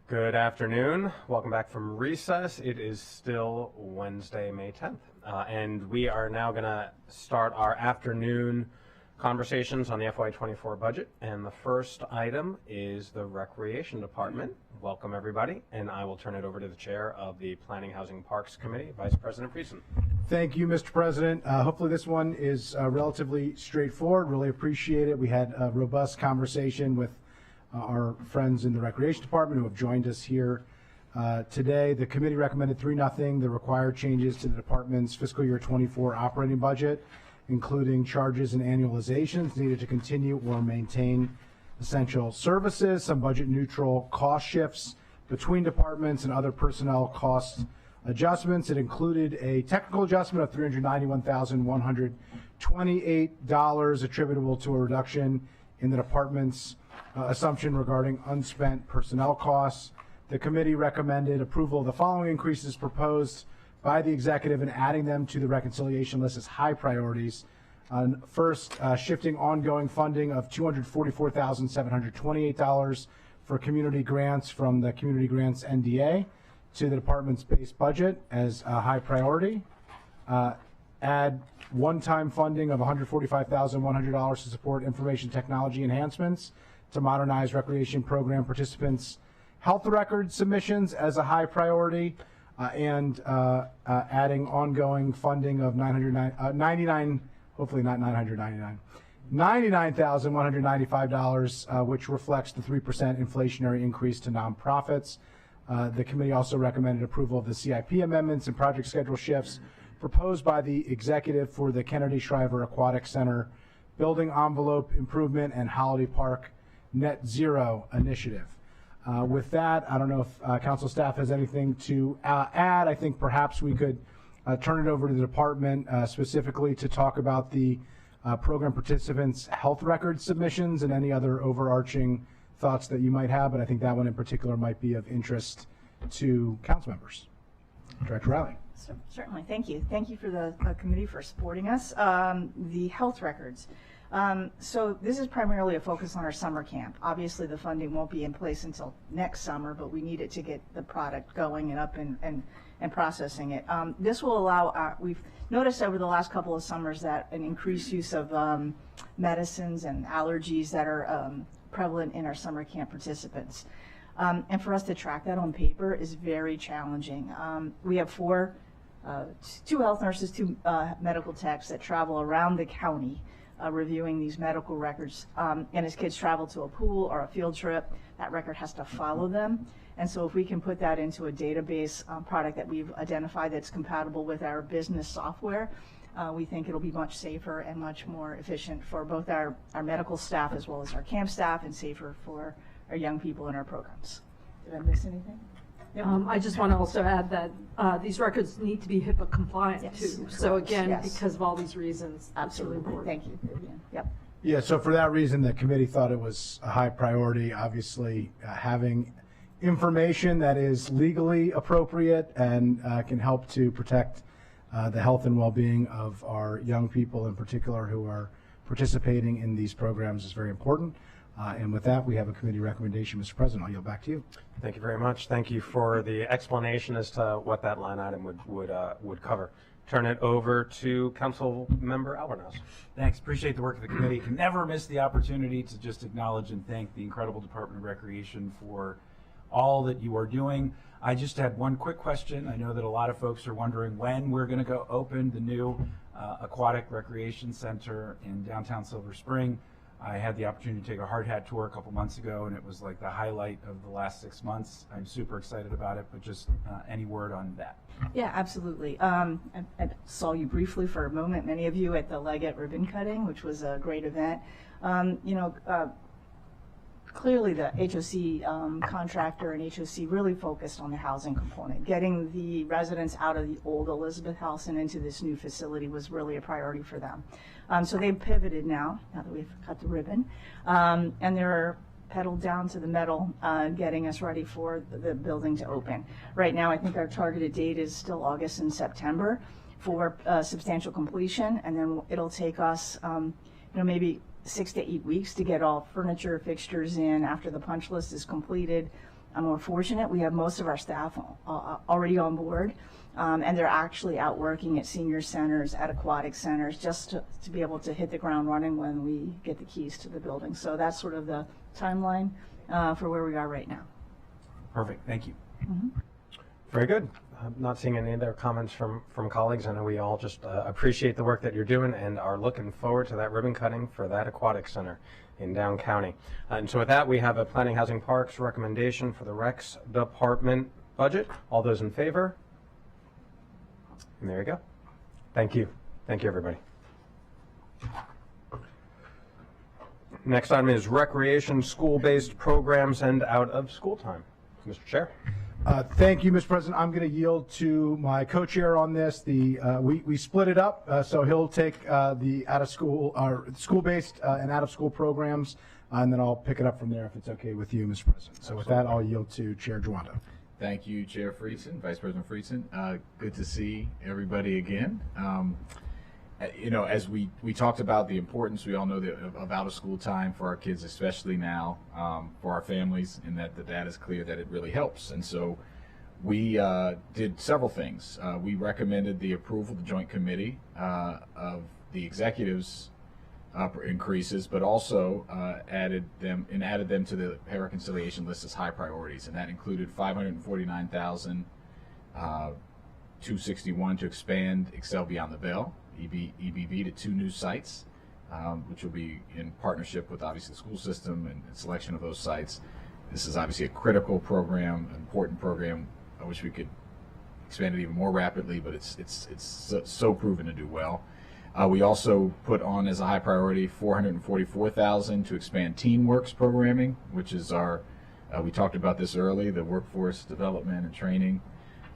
Good afternoon. Welcome back from recess. It is still Wednesday, May 10th, and we are now going to start our afternoon conversations on the FY24 budget. And the first item is the Recreation Department. Welcome, everybody, and I will turn it over to the chair of the Planning, Housing, Parks Committee, Vice President Friesen. Thank you, Mr. President. Hopefully this one is relatively straightforward. Really appreciate it. We had a robust conversation with our friends in the Recreation Department who have joined us here today. The committee recommended 3-0 the required changes to the department's fiscal year 24 operating budget, including charges and annualizations needed to continue or maintain essential services, some budget neutral cost shifts between departments, and other personnel cost adjustments. It included a technical adjustment of $391,128 attributable to a reduction in the department's assumption regarding unspent personnel costs. The committee recommended approval of the following increases proposed by the executive and adding them to the reconciliation list as high priorities. First, shifting ongoing funding of $244,728 for community grants from the Community Grants NDA to the department's base budget as a high priority. Add one-time funding of $145,100 to support information technology enhancements to modernize recreation program participants' health record submissions as a high priority, and adding ongoing funding of $99,195, which reflects the 3% inflationary increase to nonprofits. The committee also recommended approval of the CIP amendments and project schedule shifts proposed by the executive for the Kennedy Shriver Aquatic Center building envelope improvement and Holiday Park net zero initiative. With that, I don't know if council staff has anything to add. I think perhaps we could turn it over to the department specifically to talk about the program participants' health record submissions and any other overarching thoughts that you might have, but I think that one in particular might be of interest to council members. Director Riley. Certainly, thank you. Thank you for the committee for supporting us. The health records. So this is primarily a focus on our summer camp. Obviously, the funding won't be in place until next summer, but we need it to get the product going and up and processing it. This will allow, we've noticed over the last couple of summers that an increased use of medicines and allergies that are prevalent in our summer camp participants. And for us to track that on paper is very challenging. We have two health nurses, 2 medical techs that travel around the county reviewing these medical records. And as kids travel to a pool or a field trip, that record has to follow them. And so if we can put that into a database product that we've identified that's compatible with our business software, we think it'll be much safer and much more efficient for both our medical staff as well as our camp staff, and safer for our young people in our programs. Did I miss anything? I just want to also add that these records need to be HIPAA compliant too. So again, because of all these reasons, absolutely. It's really important. Thank you, Vivian. Yep. Yeah, so for that reason, the committee thought it was a high priority. Obviously, having information that is legally appropriate and can help to protect the health and well-being of our young people in particular who are participating in these programs is very important. And with that, we have a committee recommendation. Mr. President, I'll yield back to you. Thank you very much. Thank you for the explanation as to what that line item would cover. Turn it over to Council Member Albernaus. Thanks. Appreciate the work of the committee. Can never miss the opportunity to just acknowledge and thank the incredible Department of Recreation for all that you are doing. I just had one quick question. I know that a lot of folks are wondering when we're going to go open the new Aquatic Recreation Center in downtown Silver Spring. I had the opportunity to take a hard hat tour a couple months ago, and it was like the highlight of the last 6 months. I'm super excited about it, but just any word on that? Yeah, absolutely. I saw you briefly for a moment, many of you, at the Leggett ribbon cutting, which was a great event. Clearly the HOC contractor and HOC really focused on the housing component. Getting the residents out of the old Elizabeth House and into this new facility was really a priority for them. So they've pivoted now that we've cut the ribbon, and they're pedaled down to the metal, getting us ready for the building to open. Right now, I think our targeted date is still August and September for substantial completion, and then it'll take us maybe 6 to 8 weeks to get all furniture, fixtures in after the punch list is completed, we're fortunate. We have most of our staff already on board, and they're actually out working at senior centers, at aquatic centers, just to be able to hit the ground running when we get the keys to the building. So that's sort of the timeline for where we are right now. Perfect. Thank you. Very good. I'm not seeing any other comments from colleagues. I know we all just appreciate the work that you're doing and are looking forward to that ribbon cutting for that aquatic center in Down County. And so with that, we have a Planning, Housing, Parks recommendation for the Recs Department budget. All those in favor? And there you go. Thank you. Thank you, everybody. Next item is recreation, school-based programs, and out-of-school time. Mr. Chair. Thank you, Mr. President. I'm going to yield to my co-chair on this. We split it up, so he'll take the out-of-school or school-based and out-of-school programs, and then I'll pick it up from there if it's okay with you, Mr. President. So with that, I'll yield to Chair Jawando. Thank you, Chair Friedson, Vice President Friedson. Good to see everybody again. You know, as we talked about the importance, we all know of out-of-school time for our kids, especially now, for our families, and that the data is clear that it really helps. And so we did several things. We recommended the approval of the Joint Committee of the executives' increases, but also added them to the pay reconciliation list as high priorities, and that included $549,261 to expand Excel Beyond the Bell, EBB, to 2 new sites, which will be in partnership with obviously the school system and selection of those sites. This is obviously a critical program, important program. I wish we could expand it even more rapidly, but it's so proven to do well. We also put on as a high priority $444,000 to expand TeenWorks programming, which is our, we talked about this early, the workforce development and training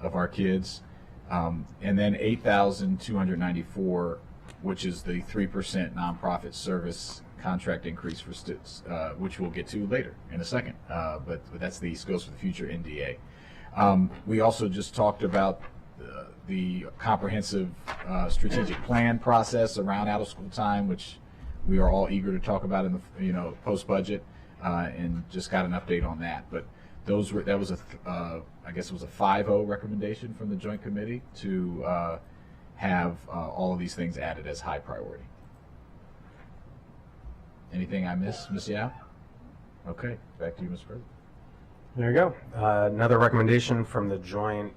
of our kids. And then $8,294, which is the 3% nonprofit service contract increase for students, which we'll get to later in a second. But that's the Skills for the Future NDA. We also just talked about the comprehensive strategic plan process around out-of-school time, which we are all eager to talk about in the post-budget, and just got an update on that. But that was I guess it was a 5-0 recommendation from the Joint Committee to have all of these things added as high priority. Anything I missed, Ms. Yao? Okay, back to you, Mr. President. There you go. Another recommendation from the Joint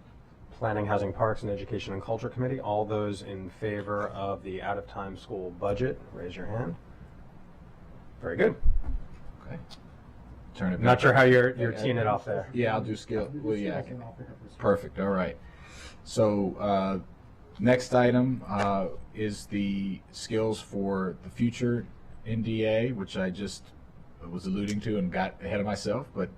Planning, Housing, Parks, and Education and Culture Committee. All those in favor of the out-of-time school budget, raise your hand. Very good. Okay. Turn it back. Not sure how you're teeing it off there. Yeah, I'll do skill. Well, yeah. Perfect. All right. So next item is the Skills for the Future NDA, which I just was alluding to and got ahead of myself, but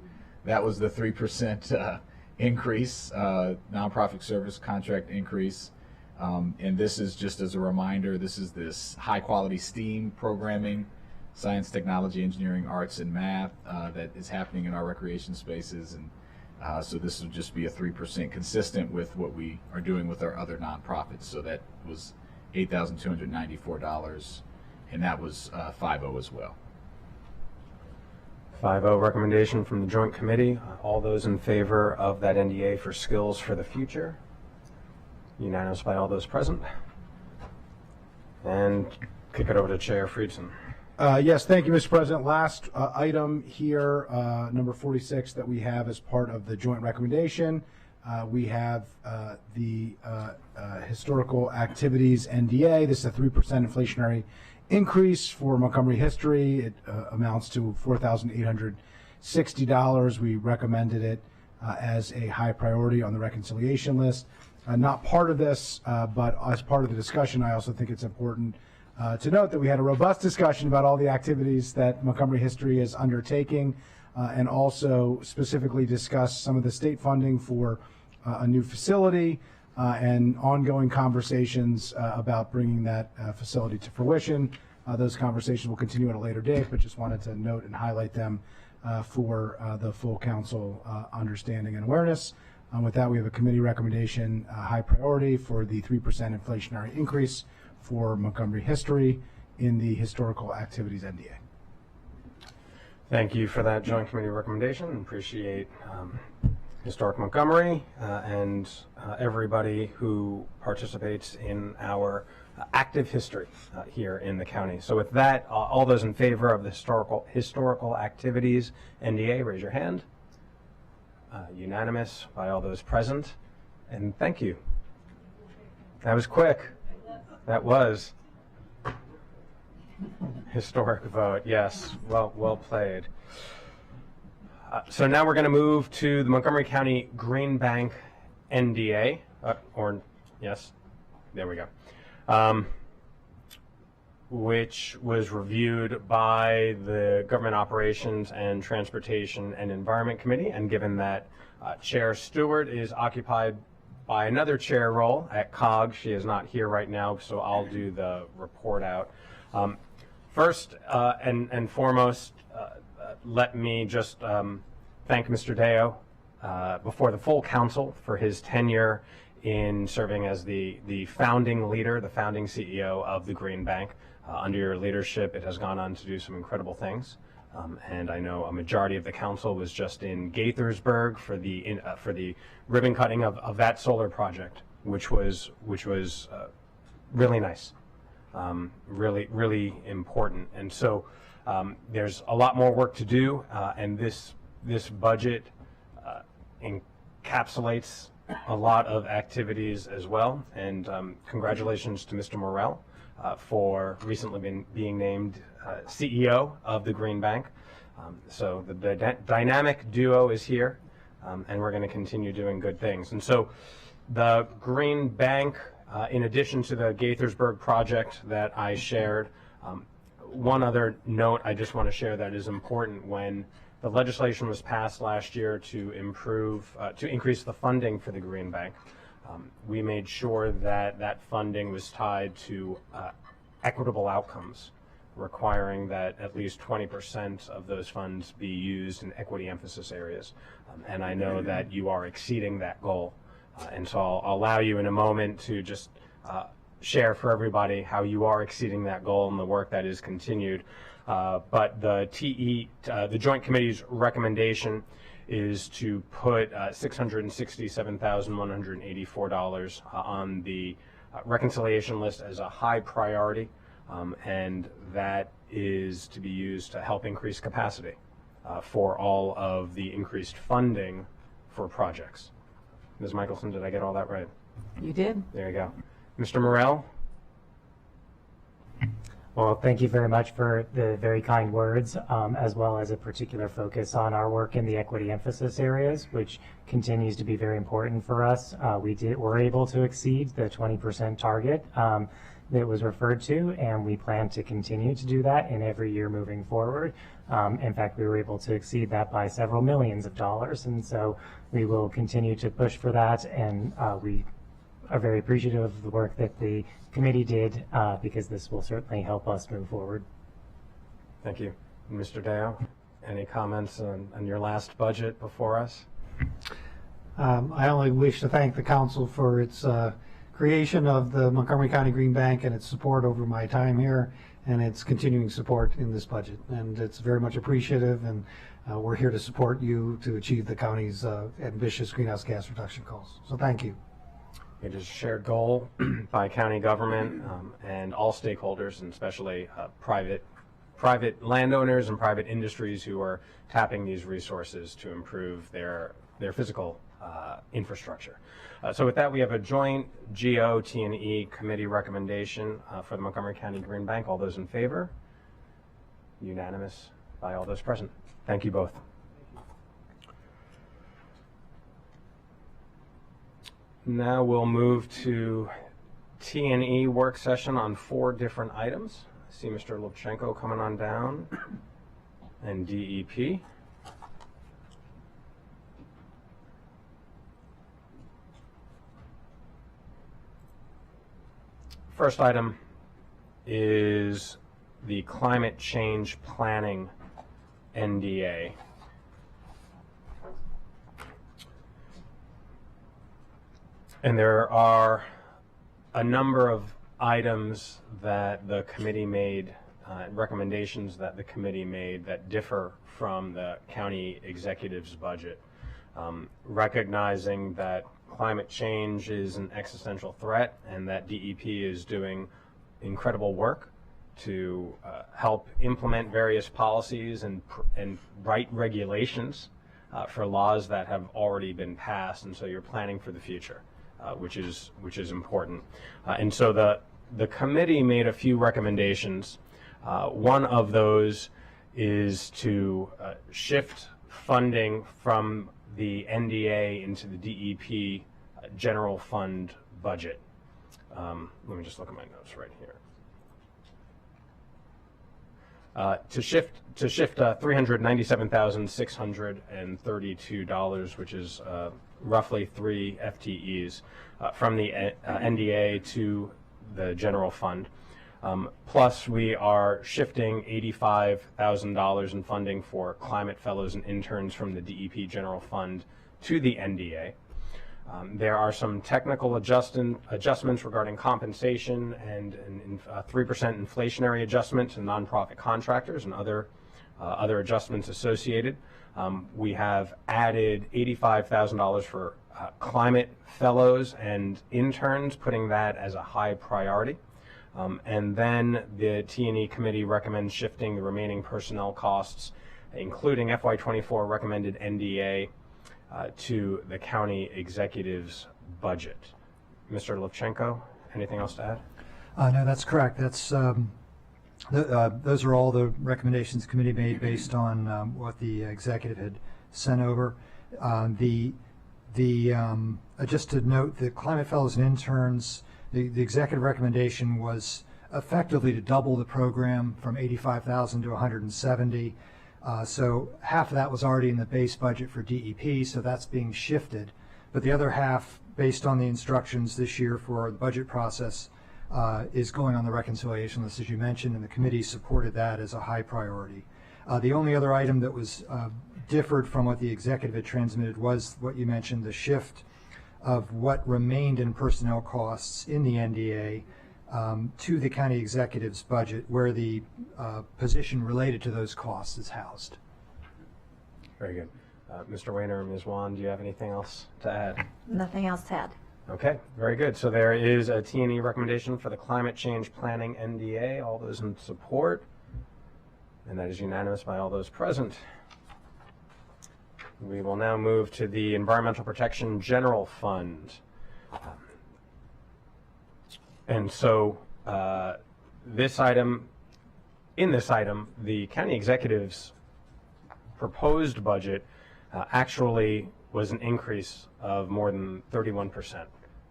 that was the 3% increase, nonprofit service contract increase. And this is just as a reminder, this high quality STEAM programming, science, technology, engineering, arts, and math that is happening in our recreation spaces. And so this will just be a 3% consistent with what we are doing with our other nonprofits. So that was $8,294, and that was 5-0 as well. 5-0 recommendation from the Joint Committee. All those in favor of that NDA for Skills for the Future? Unanimous by all those present. And kick it over to Chair Friedson. Yes, thank you, Mr. President. Last item here, number 46, that we have as part of the joint recommendation. We have the Historical Activities NDA. This is a 3% inflationary increase for Montgomery history. It amounts to $4,860. We recommended it as a high priority on the reconciliation list. Not part of this, but as part of the discussion, I also think it's important to note that we had a robust discussion about all the activities that Montgomery history is undertaking, and also specifically discuss some of the state funding for a new facility and ongoing conversations about bringing that facility to fruition. Those conversations will continue at a later date, but just wanted to note and highlight them for the full council understanding and awareness. With that, we have a committee recommendation, high priority for the 3% inflationary increase for Montgomery history in the Historical Activities NDA. Thank you for that joint committee recommendation. Appreciate Historic Montgomery and everybody who participates in our active history here in the county. So with that, all those in favor of the historical activities NDA, raise your hand. Unanimous by all those present. And thank you. That was quick. That was. Historic vote, yes. Well played. So now we're going to move to the Montgomery County Green Bank NDA, yes, there we go, which was reviewed by the Government Operations and Transportation and Environment Committee, and given that Chair Stewart is occupied by another chair role at COG, she is not here right now, so I'll do the report out. First and foremost, let me just thank Mr. Deo before the full council for his tenure in serving as the founding leader, the founding CEO of the Green Bank. Under your leadership, it has gone on to do some incredible things. And I know a majority of the council was just in Gaithersburg for the ribbon cutting of that solar project, which was really nice. Really important. And so there's a lot more work to do, and this budget encapsulates a lot of activities as well. And congratulations to Mr. Morrell for recently being named CEO of the Green Bank. So the dynamic duo is here, and we're going to continue doing good things. And so the Green Bank, in addition to the Gaithersburg project that I shared, one other note I just want to share that is important: when the legislation was passed last year to increase the funding for the Green Bank, we made sure that that funding was tied to equitable outcomes, requiring that at least 20% of those funds be used in equity emphasis areas. And I know that you are exceeding that goal. And so I'll allow you in a moment to just share for everybody how you are exceeding that goal and the work that is continued. But the Joint Committee's recommendation is to put $667,184 on the reconciliation list as a high priority, and that is to be used to help increase capacity for all of the increased funding for projects. Ms. Michelson, did I get all that right? You did. There you go. Mr. Morrell? Well, thank you very much for the very kind words, as well as a particular focus on our work in the equity emphasis areas, which continues to be very important for us. We're able to exceed the 20% target that was referred to, and we plan to continue to do that in every year moving forward. In fact, we were able to exceed that by several millions of dollars, and so we will continue to push for that, and we are very appreciative of the work that the committee did, because this will certainly help us move forward. Thank you. Mr. Deo, any comments on your last budget before us? I only wish to thank the council for its creation of the Montgomery County Green Bank and its support over my time here, and its continuing support in this budget. And it's very much appreciative, and we're here to support you to achieve the county's ambitious greenhouse gas reduction goals. So thank you. It is a shared goal by county government and all stakeholders, and especially private landowners and private industries who are tapping these resources to improve their physical infrastructure. So with that, we have a joint GO-T&E committee recommendation for the Montgomery County Green Bank. All those in favor? Unanimous by all those present. Thank you both. Now we'll move to T&E work session on 4 different items. I see Mr. Lubchenko coming on down, and DEP. First item is the climate change planning NDA. And there are a number of items that the committee made recommendations that the committee made that differ from the county executive's budget. Recognizing that climate change is an existential threat and that DEP is doing incredible work to help implement various policies and write regulations for laws that have already been passed, and so you're planning for the future, which is important. And so the committee made a few recommendations. One of those is to shift funding from the NDA into the DEP general fund budget. Let me just look at my notes right here. To shift $397,632, which is roughly 3 FTEs, from the NDA to the general fund. Plus, we are shifting $85,000 in funding for climate fellows and interns from the DEP general fund to the NDA. There are some technical adjustments regarding compensation and a 3% inflationary adjustment to nonprofit contractors and other adjustments associated. We have added $85,000 for climate fellows and interns, putting that as a high priority. And then the T&E committee recommends shifting the remaining personnel costs, including FY24 recommended NDA, to the county executive's budget. Mr. Levchenko, anything else to add? No, that's correct. That's those are all the recommendations the committee made based on what the executive had sent over. Just to note, the climate fellows and interns, the executive recommendation was effectively to double the program from 85,000 to 170. So half of that was already in the base budget for DEP, so that's being shifted. But the other half, based on the instructions this year for the budget process, is going on the reconciliation list, as you mentioned, and the committee supported that as a high priority. The only other item that was differed from what the executive had transmitted was what you mentioned, the shift of what remained in personnel costs in the NDA to the county executive's budget, where the position related to those costs is housed. Very good. Mr. Weiner and Ms. Wan, do you have anything else to add? Nothing else to add. Okay, very good. So there is a T&E recommendation for the Climate Change Planning NDA. All those in support? And that is unanimous by all those present. We will now move to the Environmental Protection General Fund. And so in this item, the county executive's proposed budget actually was an increase of more than 31%,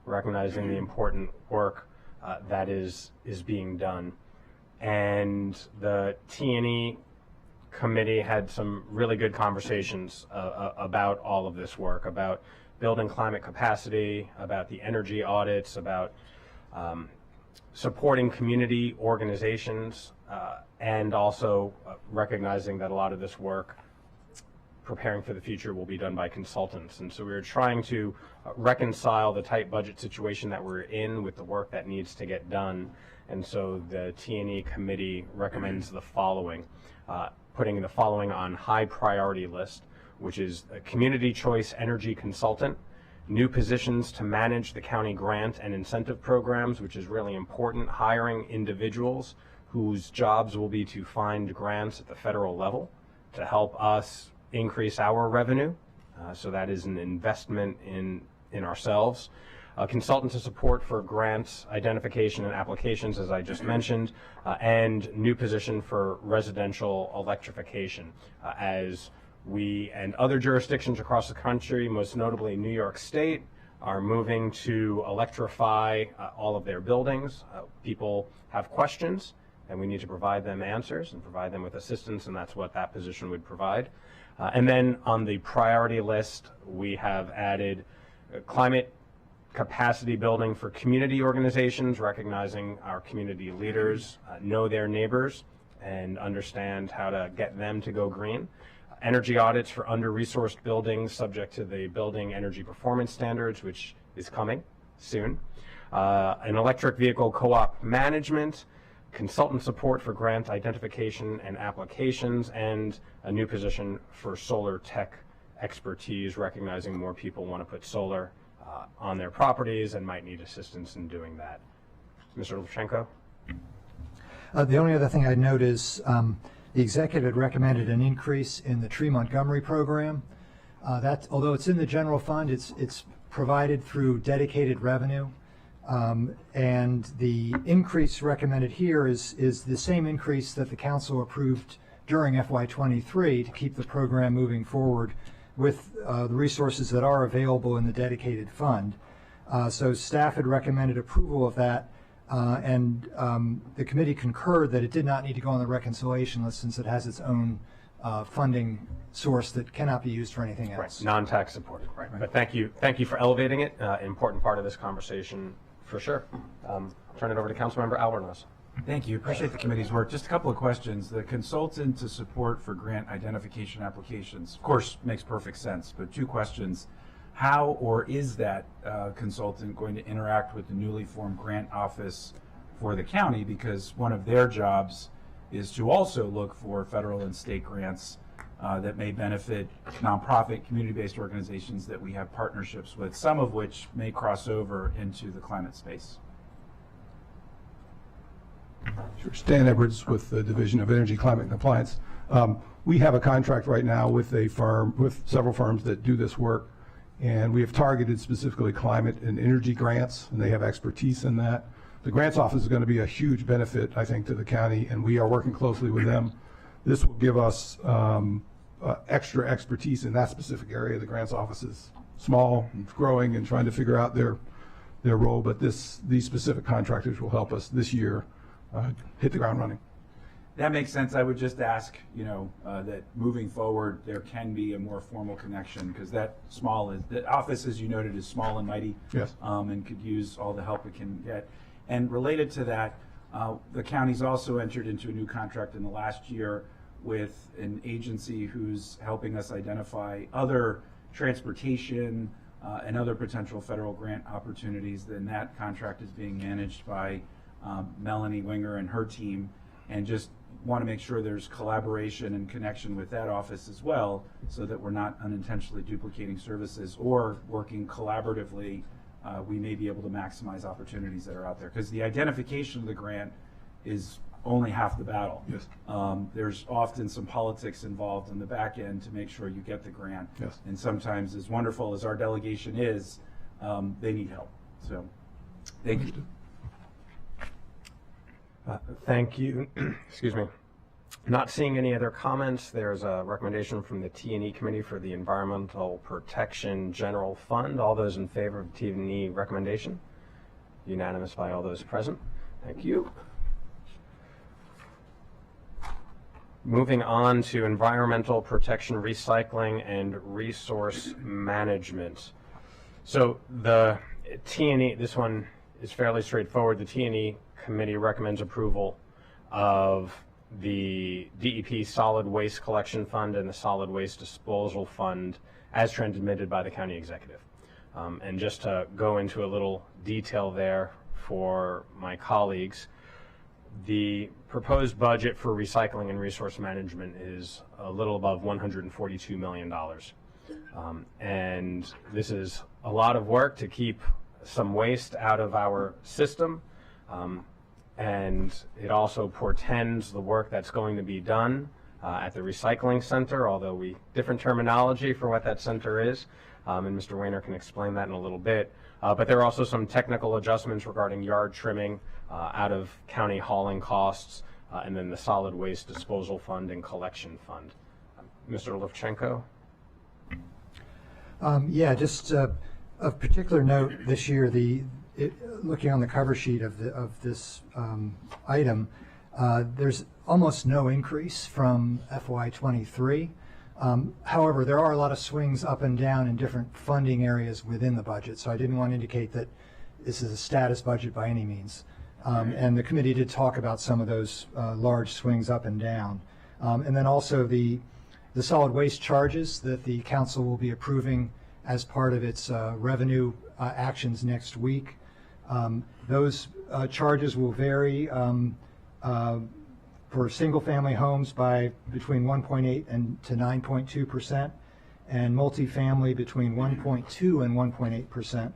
recognizing the important work that is being done. And the T&E committee had some really good conversations about all of this work, about building climate capacity, about the energy audits, about supporting community organizations, and also recognizing that a lot of this work preparing for the future will be done by consultants. And so we were trying to reconcile the tight budget situation that we're in with the work that needs to get done. And so the T&E committee recommends the following, putting the following on high priority list, which is a community choice energy consultant, new positions to manage the county grant and incentive programs, which is really important, hiring individuals whose jobs will be to find grants at the federal level to help us increase our revenue. So that is an investment in ourselves. A consultant to support for grants, identification, and applications, as I just mentioned, and new position for residential electrification, as we and other jurisdictions across the country, most notably New York State, are moving to electrify all of their buildings. People have questions, and we need to provide them answers and provide them with assistance, and that's what that position would provide. And then on the priority list, we have added climate capacity building for community organizations, recognizing our community leaders know their neighbors and understand how to get them to go green. Energy audits for under-resourced buildings subject to the Building Energy Performance Standards, which is coming soon. An electric vehicle co-op management, consultant support for grant identification and applications, and a new position for solar tech expertise, recognizing more people want to put solar on their properties and might need assistance in doing that. Mr. Levchenko? The only other thing I'd note is the executive had recommended an increase in the Tree Montgomery program. That, although it's in the general fund, it's provided through dedicated revenue. And the increase recommended here is the same increase that the council approved during FY23 to keep the program moving forward with the resources that are available in the dedicated fund. So staff had recommended approval of that, and the committee concurred that it did not need to go on the reconciliation list since it has its own funding source that cannot be used for anything else. Right, non-tax supported, right. But thank you for elevating it, important part of this conversation for sure. I'll turn it over to Councilmember Albornoz. Thank you. Appreciate the committee's work. Just a couple of questions. The consultant to support for grant identification applications, of course, makes perfect sense, but two questions. How or is that consultant going to interact with the newly formed grant office for the county? Because one of their jobs is to also look for federal and state grants that may benefit nonprofit, community-based organizations that we have partnerships with, some of which may cross over into the climate space. Sure. Stan Edwards with the Division of Energy, Climate, and Compliance. We have a contract right now with several firms that do this work, and we have targeted specifically climate and energy grants, and they have expertise in that. The grants office is going to be a huge benefit, I think, to the county, and we are working closely with them. This will give us extra expertise in that specific area. The grants office is small, and growing, and trying to figure out their role, but these specific contractors will help us this year hit the ground running. That makes sense. I would just ask, that moving forward, there can be a more formal connection, because the office, as you noted, is small and mighty. Yes. And could use all the help it can get. And related to that, the county's also entered into a new contract in the last year with an agency who's helping us identify other transportation and other potential federal grant opportunities. Then that contract is being managed by Melanie Winger and her team, and just want to make sure there's collaboration and connection with that office as well, so that we're not unintentionally duplicating services or working collaboratively. We may be able to maximize opportunities that are out there, because the identification of the grant is only half the battle. Yes. There's often some politics involved in the back end to make sure you get the grant. Yes. And sometimes, as wonderful as our delegation is, they need help. So, thank you. Thank you. Excuse me. Not seeing any other comments, there's a recommendation from the T&E Committee for the Environmental Protection General Fund. All those in favor of T&E recommendation? Unanimous by all those present. Thank you. Moving on to environmental protection, recycling, and resource management. So the T&E, this one is fairly straightforward. The T&E Committee recommends approval of the DEP Solid Waste Collection Fund and the Solid Waste Disposal Fund as transmitted by the county executive. And just to go into a little detail there for my colleagues, the proposed budget for recycling and resource management is a little above $142 million. And this is a lot of work to keep some waste out of our system. And it also portends the work that's going to be done at the recycling center, although different terminology for what that center is, and Mr. Weiner can explain that in a little bit. But there are also some technical adjustments regarding yard trimming, out of county hauling costs, and then the solid waste disposal fund and collection fund. Mr. Levchenko? Yeah, just of particular note this year, looking on the cover sheet of this item, there's almost no increase from FY23. However, there are a lot of swings up and down in different funding areas within the budget, so I didn't want to indicate that this is a status budget by any means. And the committee did talk about some of those large swings up and down. And then also the solid waste charges that the council will be approving as part of its revenue actions next week. Those charges will vary for single-family homes by between 1.8 and to 9.2%, and multifamily between 1.2 and 1.8%.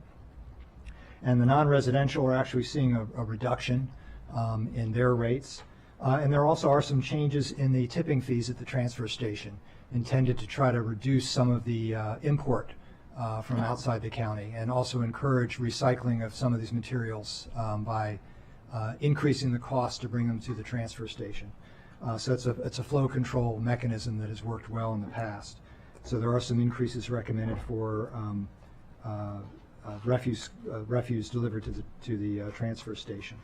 And the non-residential are actually seeing a reduction in their rates. And there also are some changes in the tipping fees at the transfer station, intended to try to reduce some of the import from outside the county, and also encourage recycling of some of these materials by increasing the cost to bring them to the transfer station. So it's a flow control mechanism that has worked well in the past. So there are some increases recommended for refuse delivered to the transfer station.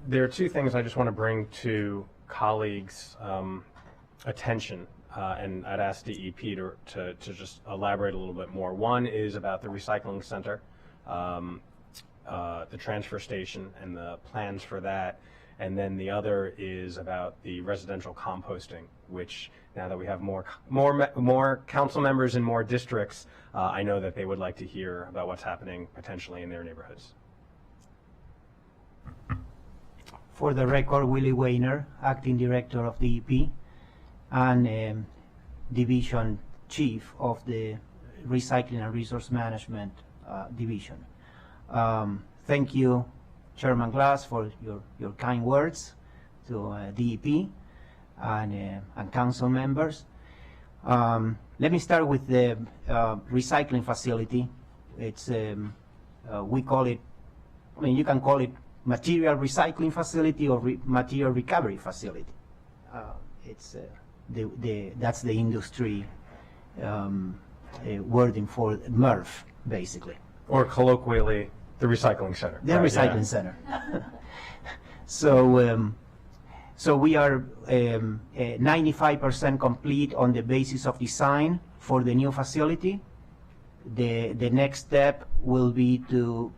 There are two things I just want to bring to colleagues' attention, and I'd ask DEP to just elaborate a little bit more. One is about the recycling center, the transfer station, and the plans for that. And then the other is about the residential composting, which now that we have more council members in more districts, I know that they would like to hear about what's happening potentially in their neighborhoods. For the record, Willie Weiner, Acting Director of DEP and Division Chief of the Recycling and Resource Management Division. Thank you, Chairman Glass, for your kind words to DEP and council members. Let me start with the recycling facility. It's we call it, I mean, you can call it material recycling facility or material recovery facility. It's that's the industry wording for MRF, basically. Or colloquially, the recycling center. The recycling center. So, so we are 95% complete on the basis of design for the new facility. The next step will be to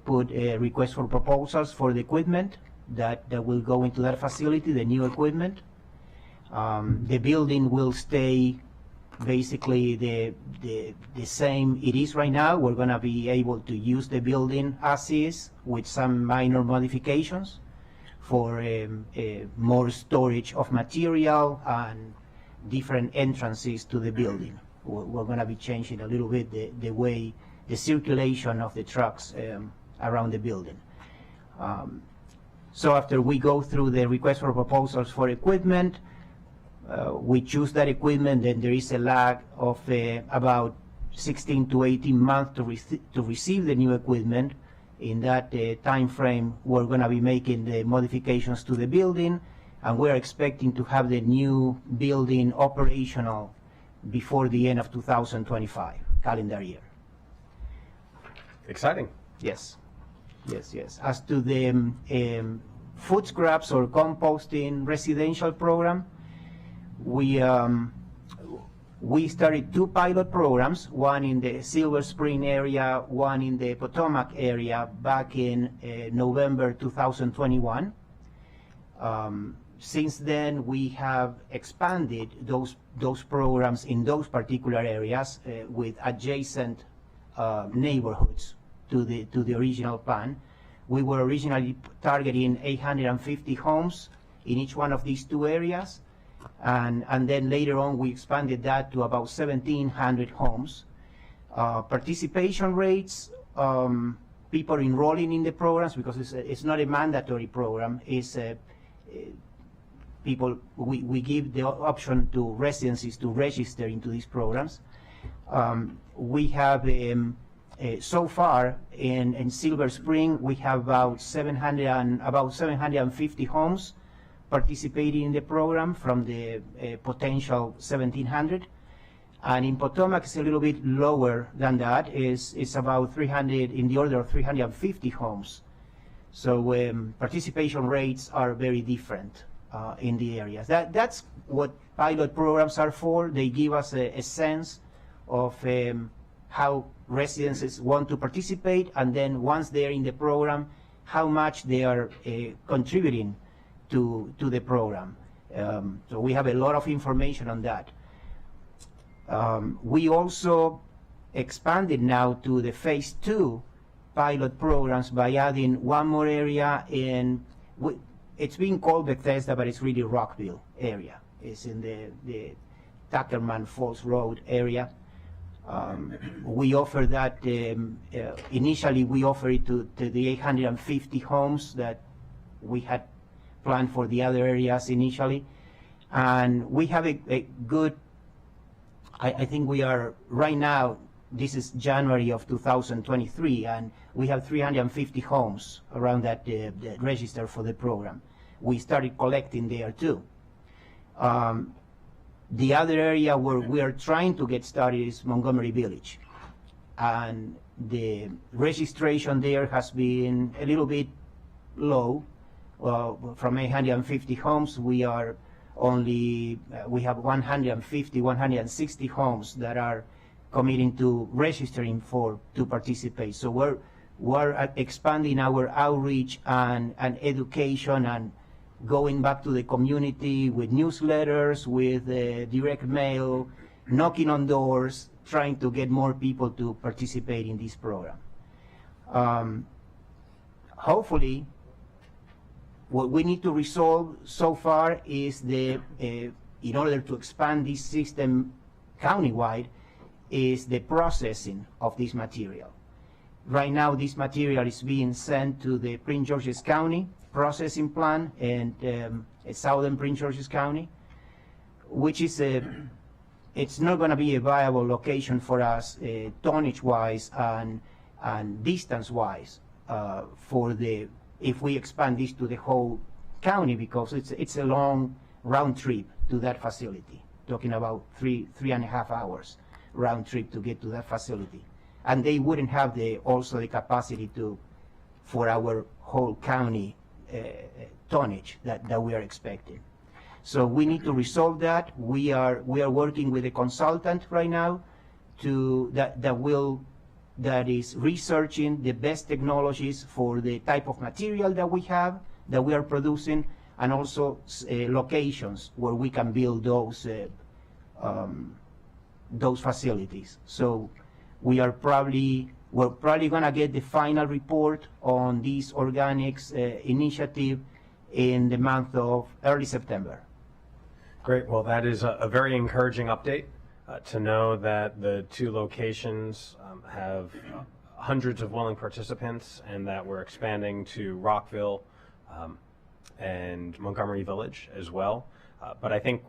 put a request for proposals for the equipment that will go into that facility, the new equipment. The building will stay basically the same it is right now. We're going to be able to use the building as is with some minor modifications for more storage of material and different entrances to the building. We're going to be changing a little bit the way the circulation of the trucks around the building. So after we go through the request for proposals for equipment, we choose that equipment, then there is a lag of about 16 to 18 months to receive the new equipment. In that time frame, we're going to be making the modifications to the building, and we're expecting to have the new building operational before the end of 2025 calendar year. Exciting. Yes, yes, yes. As to the food scraps or composting residential program, we started 2 pilot programs, one in the Silver Spring area, one in the Potomac area back in November 2021. Since then, we have expanded those programs in those particular areas with adjacent neighborhoods to the original plan. We were originally targeting 850 homes in each one of these 2 areas. And then later on, we expanded that to about 1,700 homes. Participation rates, people enrolling in the programs, because it's not a mandatory program, it's people, we give the option to residences to register into these programs. We have, so far in Silver Spring, we have about 750 homes participating in the program from the potential 1,700. And in Potomac, it's a little bit lower than that. It's about 300, in the order of 350 homes. So participation rates are very different in the areas. That's what pilot programs are for. They give us a sense of how residents want to participate, and then once they're in the program, how much they are contributing to the program. So we have a lot of information on that. We also expanded now to the phase 2 pilot programs by adding one more area in, it's being called Bethesda, but it's really Rockville area. It's in the Tuckerman Falls Road area. We offer that, initially we offer it to the 850 homes that we had planned for the other areas initially. And we have a good, I think we are, right now, this is January of 2023, and we have 350 homes around that register for the program. We started collecting there too. The other area where we are trying to get started is Montgomery Village. And the registration there has been a little bit low. From 850 homes, we are only, we have 150, 160 homes that are committing to registering to participate. So we're expanding our outreach and education and going back to the community with newsletters, with direct mail, knocking on doors, trying to get more people to participate in this program. Hopefully, what we need to resolve so far is in order to expand this system countywide, is the processing of this material. Right now, this material is being sent to the Prince George's County processing plant and southern Prince George's County, which is it's not going to be a viable location for us tonnage-wise and distance-wise if we expand this to the whole county, because it's a long round trip to that facility, talking about three and a half hours round trip to get to that facility. And they wouldn't have also the capacity for our whole county tonnage that we are expecting. So we need to resolve that. We are working with a consultant right now that is researching the best technologies for the type of material that we are producing, and also locations where we can build those facilities. So we're probably going to get the final report on this organics initiative in the month of early September. Great. Well, that is a very encouraging update to know that the two locations have hundreds of willing participants, and that we're expanding to Rockville and Montgomery Village as well. But I think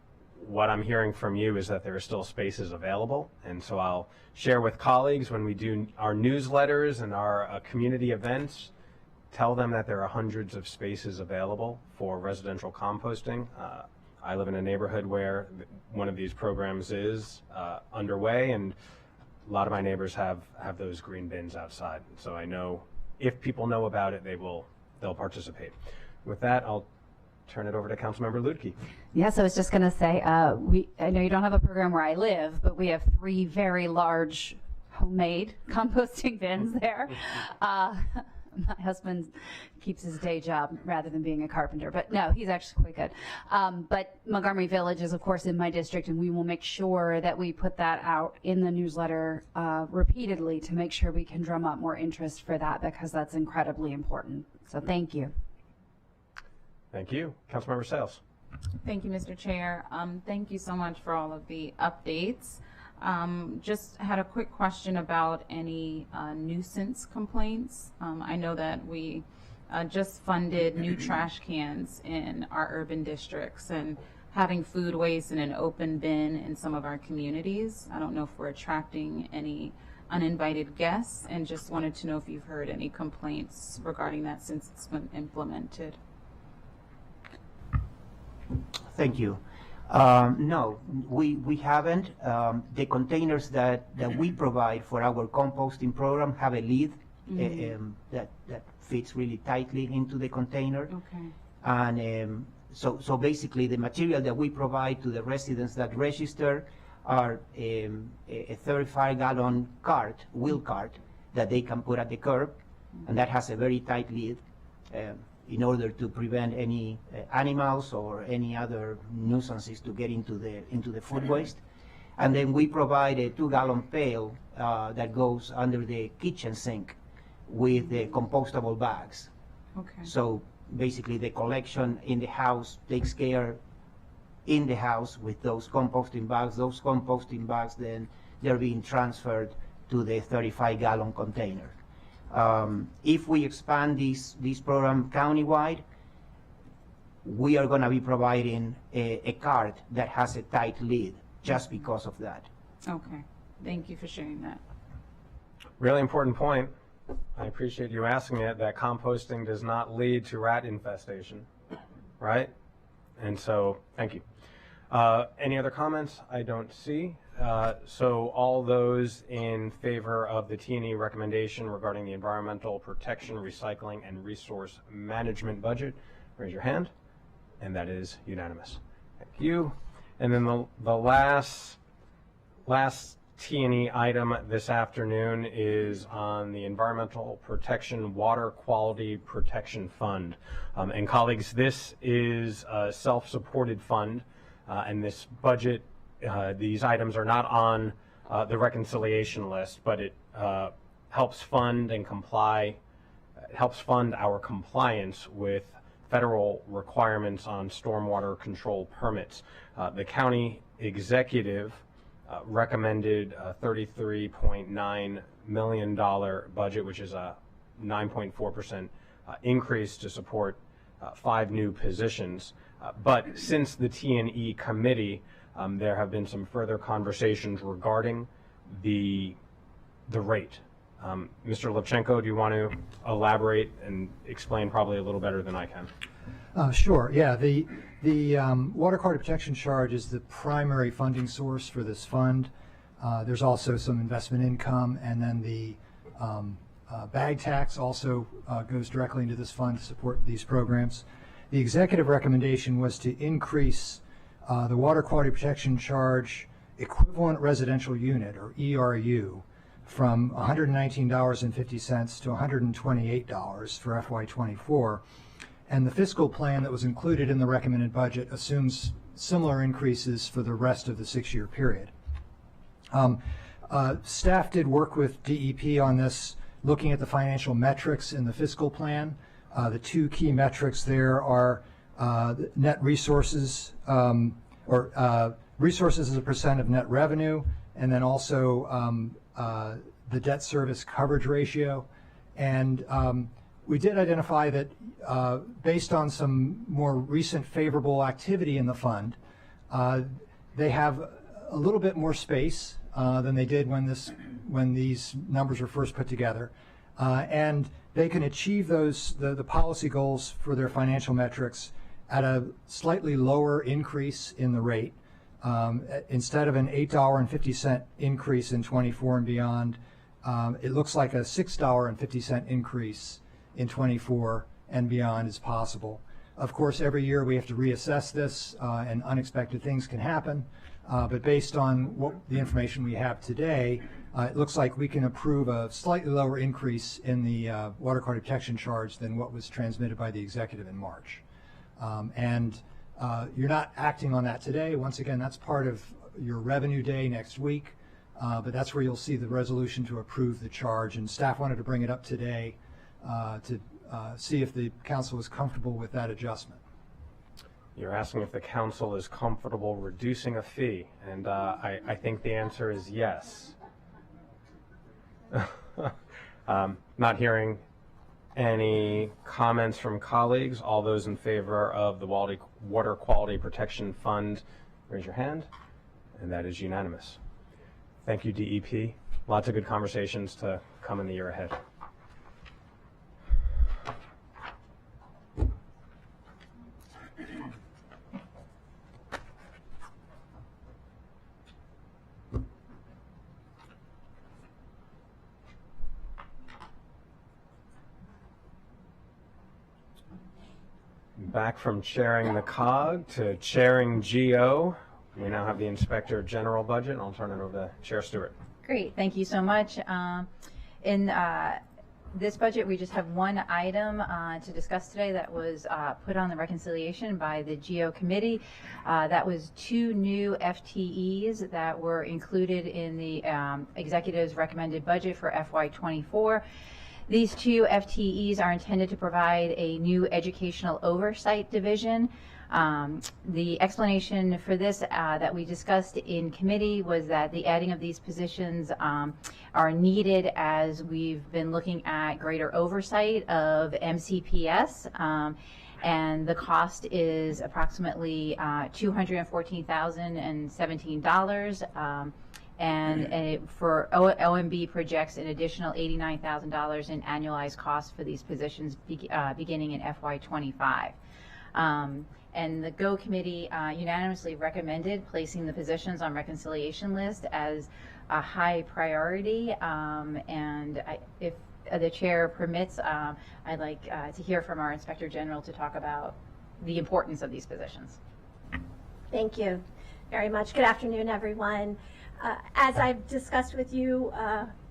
what I'm hearing from you is that there are still spaces available, and so I'll share with colleagues when we do our newsletters and our community events, tell them that there are hundreds of spaces available for residential composting. I live in a neighborhood where one of these programs is underway, and a lot of my neighbors have those green bins outside. So I know if people know about it, they'll participate. With that, I'll turn it over to Councilmember Luedtke. Yes, I was just going to say, I know you don't have a program where I live, but we have 3 very large homemade composting bins there. My husband keeps his day job rather than being a carpenter, but no, he's actually quite good. But Montgomery Village is, of course, in my district, and we will make sure that we put that out in the newsletter repeatedly to make sure we can drum up more interest for that, because that's incredibly important. So thank you. Thank you. Councilmember Sales. Thank you, Mr. Chair. Thank you so much for all of the updates. Just had a quick question about any nuisance complaints. I know that we just funded new trash cans in our urban districts, and having food waste in an open bin in some of our communities. I don't know if we're attracting any uninvited guests, and just wanted to know if you've heard any complaints regarding that since it's been implemented. Thank you. No, we haven't. The containers that we provide for our composting program have a lid that fits really tightly into the container. Okay. And so basically the material that we provide to the residents that register are a 35-gallon wheel cart that they can put at the curb, and that has a very tight lid. In order to prevent any animals or any other nuisances to get into the food waste. And then we provide a 2-gallon pail that goes under the kitchen sink with the compostable bags. Okay. So basically the collection in the house takes care in the house with those composting bags. Those composting bags, then they're being transferred to the 35-gallon container. If we expand this program countywide, we are going to be providing a card that has a tight lid just because of that. Okay, thank you for sharing that. Really important point. I appreciate you asking it, that composting does not lead to rat infestation, right? And so, thank you. Any other comments? I don't see. So all those in favor of the T&E recommendation regarding the environmental protection, recycling, and resource management budget, raise your hand. And that is unanimous. Thank you. And then the last T&E item this afternoon is on the Environmental Protection Water Quality Protection Fund. And colleagues, this is a self-supported fund, and this budget, these items are not on the reconciliation list, but it helps fund and comply, helps fund our compliance with federal requirements on stormwater control permits. The county executive recommended a $33.9 million budget, which is a 9.4% increase to support 5 new positions. But since the T&E committee, there have been some further conversations regarding the rate. Mr. Lipchenko, do you want to elaborate and explain probably a little better than I can? Sure. Yeah. The water quality protection charge is the primary funding source for this fund. There's also some investment income, and then the bag tax also goes directly into this fund to support these programs. The executive recommendation was to increase the water quality protection charge equivalent residential unit, or ERU, from $119.50 to $128 for FY24. And the fiscal plan that was included in the recommended budget assumes similar increases for the rest of the 6-year period. Staff did work with DEP on this, looking at the financial metrics in the fiscal plan. The 2 key metrics there are net resources, resources as a percent of net revenue, and then also the debt service coverage ratio. And we did identify that based on some more recent favorable activity in the fund, they have a little bit more space than they did when these numbers were first put together. And they can achieve the policy goals for their financial metrics at a slightly lower increase in the rate. Instead of an $8.50 increase in 24 and beyond, it looks like a $6.50 increase in 24 and beyond is possible. Of course, every year we have to reassess this, and unexpected things can happen. But based on the information we have today, it looks like we can approve a slightly lower increase in the water quality protection charge than what was transmitted by the executive in March. And you're not acting on that today. Once again, that's part of your revenue day next week. But that's where you'll see the resolution to approve the charge. And staff wanted to bring it up today to see if the council is comfortable with that adjustment. You're asking if the council is comfortable reducing a fee, and I think the answer is yes. Not hearing any comments from colleagues. All those in favor of the Water Quality Protection Fund, raise your hand, and that is unanimous. Thank you, DEP. Lots of good conversations to come in the year ahead. Back from chairing the COG to chairing GO. We now have the Inspector General budget, and I'll turn it over to Chair Stewart. Great, thank you so much. In this budget, we just have one item to discuss today that was put on the reconciliation by the GO committee. That was 2 new FTEs that were included in the executive's recommended budget for FY24. These two FTEs are intended to provide a new educational oversight division. The explanation for this that we discussed in committee was that the adding of these positions are needed as we've been looking at greater oversight of MCPS, and the cost is approximately $214,017. For OMB projects an additional $89,000 in annualized costs for these positions beginning in FY25. And the GO committee unanimously recommended placing the positions on reconciliation list as a high priority. If the chair permits, I'd like to hear from our Inspector General to talk about the importance of these positions. Thank you very much. Good afternoon, everyone. As I've discussed with you,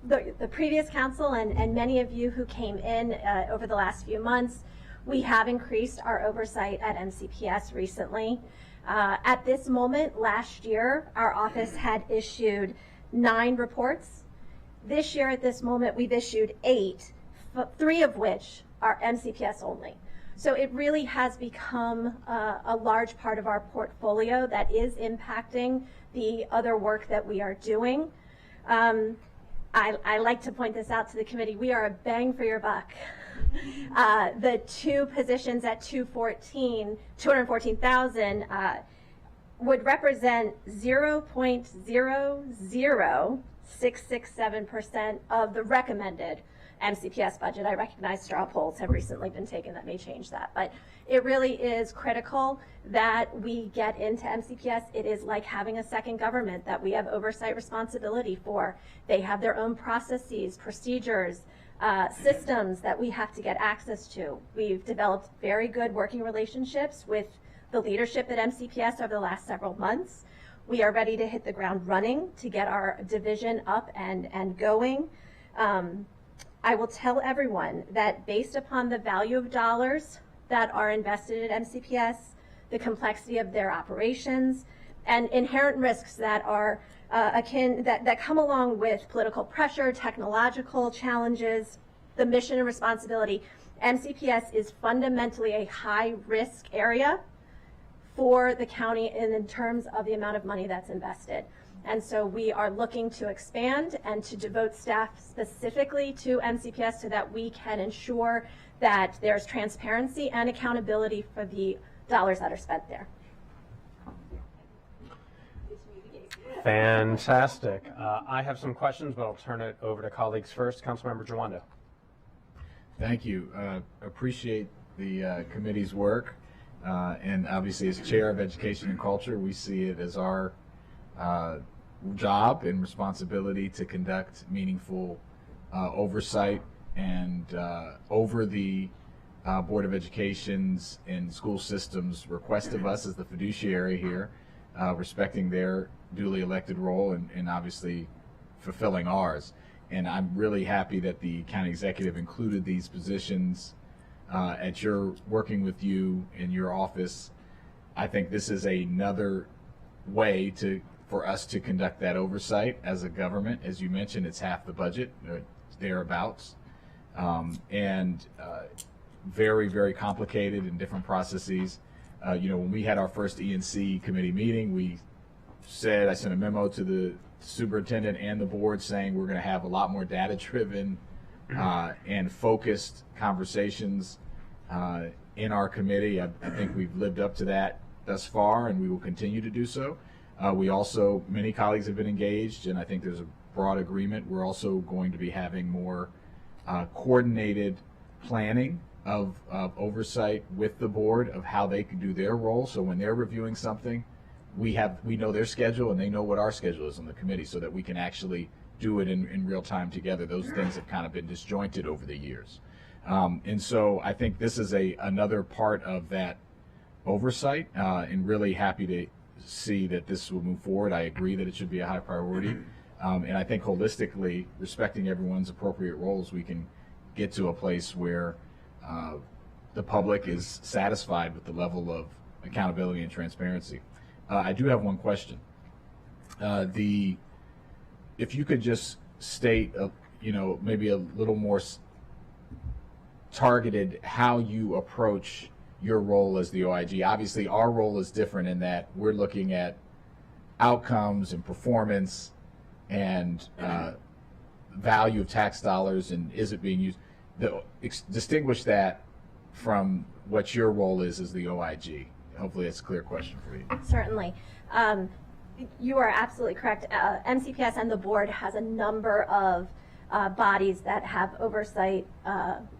the previous council and many of you who came in over the last few months, we have increased our oversight at MCPS recently. At this moment, last year, our office had issued 9 reports. This year, at this moment, we've issued 8, 3 of which are MCPS only. So it really has become a large part of our portfolio that is impacting the other work that we are doing. I like to point this out to the committee. We are a bang for your buck. The 2 positions at $214,000 would represent 0.00667% of the recommended MCPS budget. I recognize straw polls have recently been taken that may change that, but it really is critical that we get into MCPS. It is like having a second government that we have oversight responsibility for. They have their own processes, procedures, systems that we have to get access to. We've developed very good working relationships with the leadership at MCPS over the last several months. We are ready to hit the ground running to get our division up and going. I will tell everyone that based upon the value of dollars that are invested at MCPS, the complexity of their operations, and inherent risks that are that come along with political pressure, technological challenges, the mission and responsibility, MCPS is fundamentally a high-risk area for the county in terms of the amount of money that's invested. And so we are looking to expand and to devote staff specifically to MCPS so that we can ensure that there's transparency and accountability for the dollars that are spent there. Fantastic. I have some questions, but I'll turn it over to colleagues first. Councilmember Jawando. Thank you. Appreciate the committee's work. And obviously, as chair of Education and Culture, we see it as our job and responsibility to conduct meaningful oversight and over the Board of Education's and school systems request of us as the fiduciary here, respecting their duly elected role and obviously fulfilling ours. And I'm really happy that the county executive included these positions at your working with you in your office. I think this is another way for us to conduct that oversight as a government. As you mentioned, it's half the budget, thereabouts, and very, very complicated and different processes. When we had our first E&C committee meeting, I sent a memo to the superintendent and the board saying we're going to have a lot more data-driven and focused conversations in our committee. I think we've lived up to that thus far, and we will continue to do so. Many colleagues have been engaged, and I think there's a broad agreement. We're also going to be having more coordinated planning of oversight with the board of how they can do their role. So when they're reviewing something, we know their schedule and they know what our schedule is on the committee, so that we can actually do it in real time together. Those things have kind of been disjointed over the years. And so I think this is another part of that oversight, and really happy to see that this will move forward. I agree that it should be a high priority. And I think holistically, respecting everyone's appropriate roles, we can get to a place where the public is satisfied with the level of accountability and transparency. I do have one question. If you could just state, maybe a little more targeted how you approach your role as the OIG. Obviously, our role is different in that we're looking at outcomes and performance and value of tax dollars and is it being used. Distinguish that from what your role is as the OIG. Hopefully that's a clear question for you. Certainly. You are absolutely correct. MCPS and the board has a number of bodies that have oversight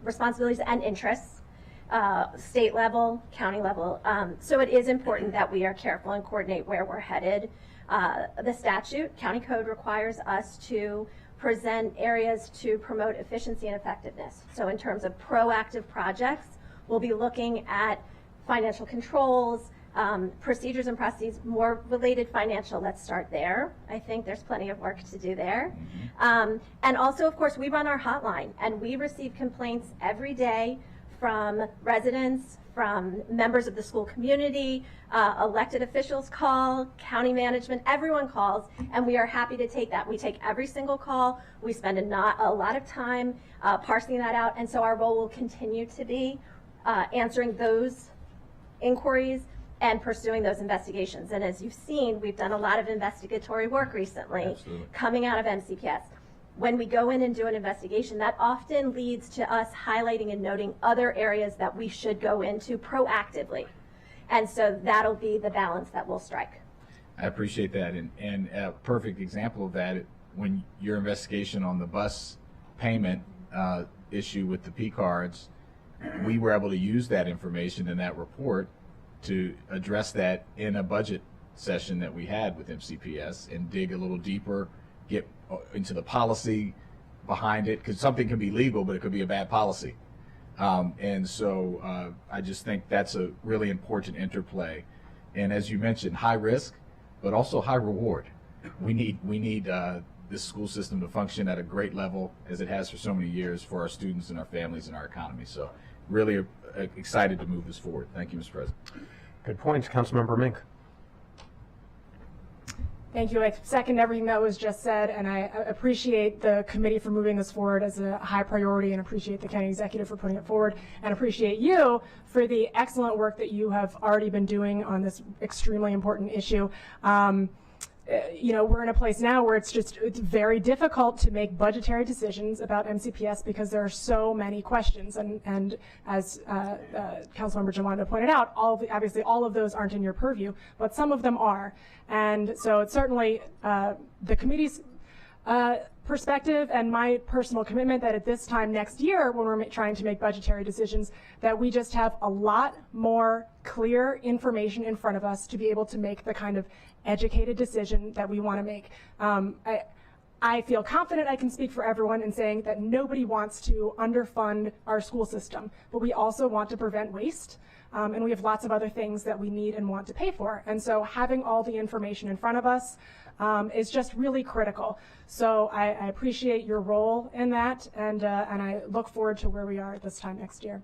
responsibilities and interests, state level, county level. So it is important that we are careful and coordinate where we're headed. The statute, county code, requires us to present areas to promote efficiency and effectiveness. So in terms of proactive projects, we'll be looking at financial controls, procedures and processes, more related financial. Let's start there. I think there's plenty of work to do there. And also, of course, we run our hotline, and we receive complaints every day from residents, from members of the school community, elected officials call, county management, everyone calls, and we are happy to take that. We take every single call. We spend a lot of time parsing that out, and so our role will continue to be answering those inquiries and pursuing those investigations. And as you've seen, we've done a lot of investigatory work recently coming out of MCPS. When we go in and do an investigation, that often leads to us highlighting and noting other areas that we should go into proactively. And so that'll be the balance that we'll strike. I appreciate that. And a perfect example of that, when your investigation on the bus payment issue with the P cards, we were able to use that information in that report to address that in a budget session that we had with MCPS and dig a little deeper, get into the policy behind it, because something can be legal, but it could be a bad policy. And so I just think that's a really important interplay. And as you mentioned, high risk, but also high reward. We need this school system to function at a great level, as it has for so many years, for our students and our families and our economy. So really excited to move this forward. Thank you, Mr. President. Good points. Councilmember Mink. Thank you. I second everything that was just said, and I appreciate the committee for moving this forward as a high priority, and appreciate the county executive for putting it forward, and appreciate you for the excellent work that you have already been doing on this extremely important issue. You know, we're in a place now where it's very difficult to make budgetary decisions about MCPS because there are so many questions, and as Councilmember Jawanda pointed out, obviously all of those aren't in your purview, but some of them are. And so it's certainly the committee's perspective and my personal commitment that at this time next year, when we're trying to make budgetary decisions, that we just have a lot more clear information in front of us to be able to make the kind of educated decision that we want to make. I feel confident I can speak for everyone in saying that nobody wants to underfund our school system, but we also want to prevent waste. And we have lots of other things that we need and want to pay for. And so having all the information in front of us is just really critical. So I appreciate your role in that, and I look forward to where we are this time next year.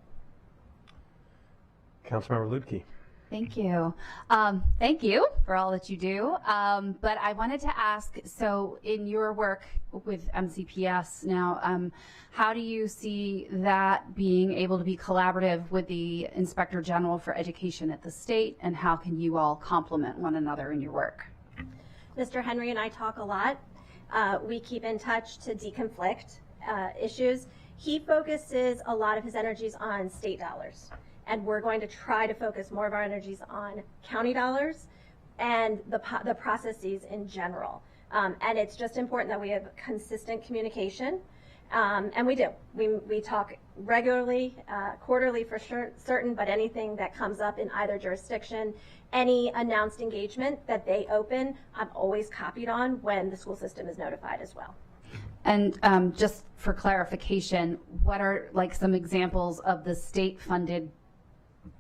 Councilmember Luedtke. Thank you. Thank you for all that you do. But I wanted to ask, so in your work with MCPS now, how do you see that being able to be collaborative with the Inspector General for Education at the state, and how can you all complement one another in your work? Mr. Henry and I talk a lot. We keep in touch to deconflict issues. He focuses a lot of his energies on state dollars. And we're going to try to focus more of our energies on county dollars and the processes in general. And it's just important that we have consistent communication, and we do. We talk regularly, quarterly for certain, but anything that comes up in either jurisdiction, any announced engagement that they open, I'm always copied on when the school system is notified as well. And just for clarification, what are like some examples of the state-funded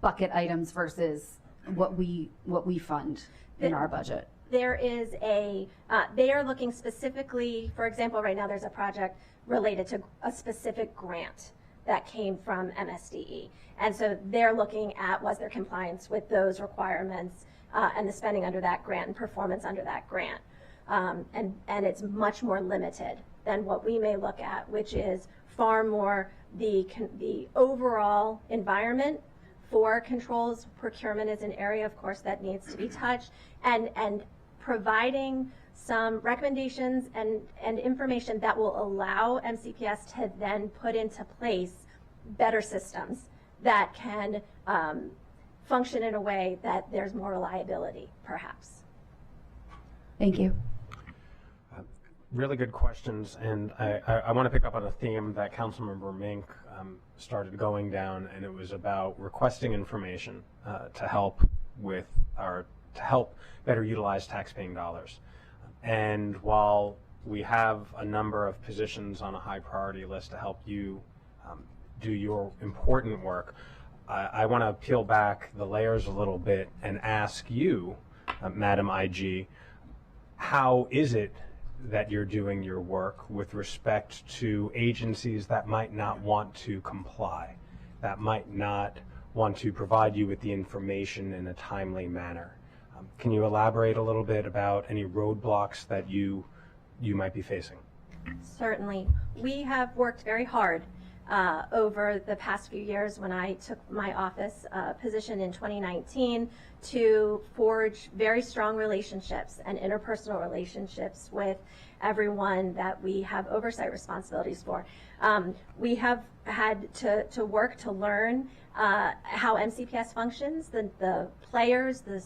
bucket items versus what we fund in our budget? There is they are looking specifically, for example, right now there's a project related to a specific grant that came from MSDE. And so they're looking at was there compliance with those requirements and the spending under that grant and performance under that grant. And it's much more limited than what we may look at, which is far more the overall environment for controls. Procurement is an area, of course, that needs to be touched, and providing some recommendations and information that will allow MCPS to then put into place better systems that can function in a way that there's more reliability, perhaps. Thank you. Really good questions, and I want to pick up on a theme that Councilmember Mink started going down, and it was about requesting information to help better utilize taxpaying dollars. And while we have a number of positions on a high priority list to help you do your important work, I want to peel back the layers a little bit and ask you, Madam IG, how is it that you're doing your work with respect to agencies that might not want to comply, that might not want to provide you with the information in a timely manner? Can you elaborate a little bit about any roadblocks that you might be facing? Certainly. We have worked very hard over the past few years when I took my office position in 2019 to forge very strong relationships and interpersonal relationships with everyone that we have oversight responsibilities for. We have had to work to learn how MCPS functions, the players, the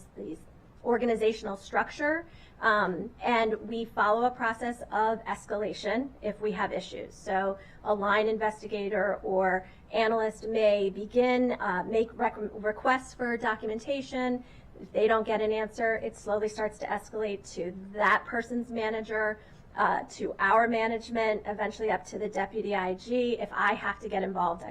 organizational structure, and we follow a process of escalation if we have issues. So a line investigator or analyst may begin, make requests for documentation. If they don't get an answer, it slowly starts to escalate to that person's manager, to our management, eventually up to the deputy IG. If I have to get involved,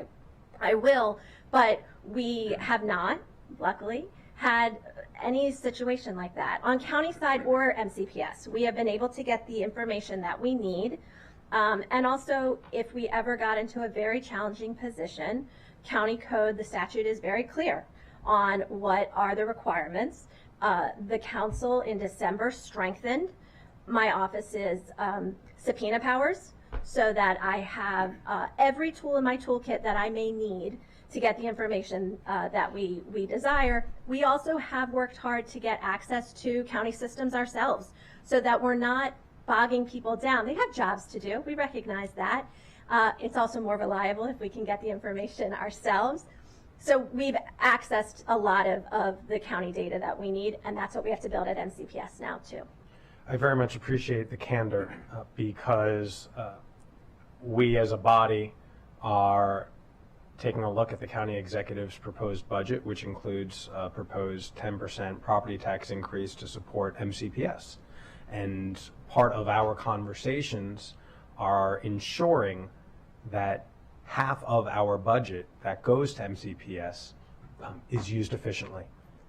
I will, but we have not, luckily, had any situation like that. On county side or MCPS, we have been able to get the information that we need. And also, if we ever got into a very challenging position, county code, the statute is very clear on what are the requirements. The council in December strengthened my office's subpoena powers so that I have every tool in my toolkit that I may need to get the information that we desire. We also have worked hard to get access to county systems ourselves so that we're not bogging people down. They have jobs to do. We recognize that. It's also more reliable if we can get the information ourselves. So we've accessed a lot of the county data that we need, and that's what we have to build at MCPS now too. I very much appreciate the candor because we as a body are taking a look at the county executive's proposed budget, which includes a proposed 10% property tax increase to support MCPS. And part of our conversations are ensuring that half of our budget that goes to MCPS is used efficiently,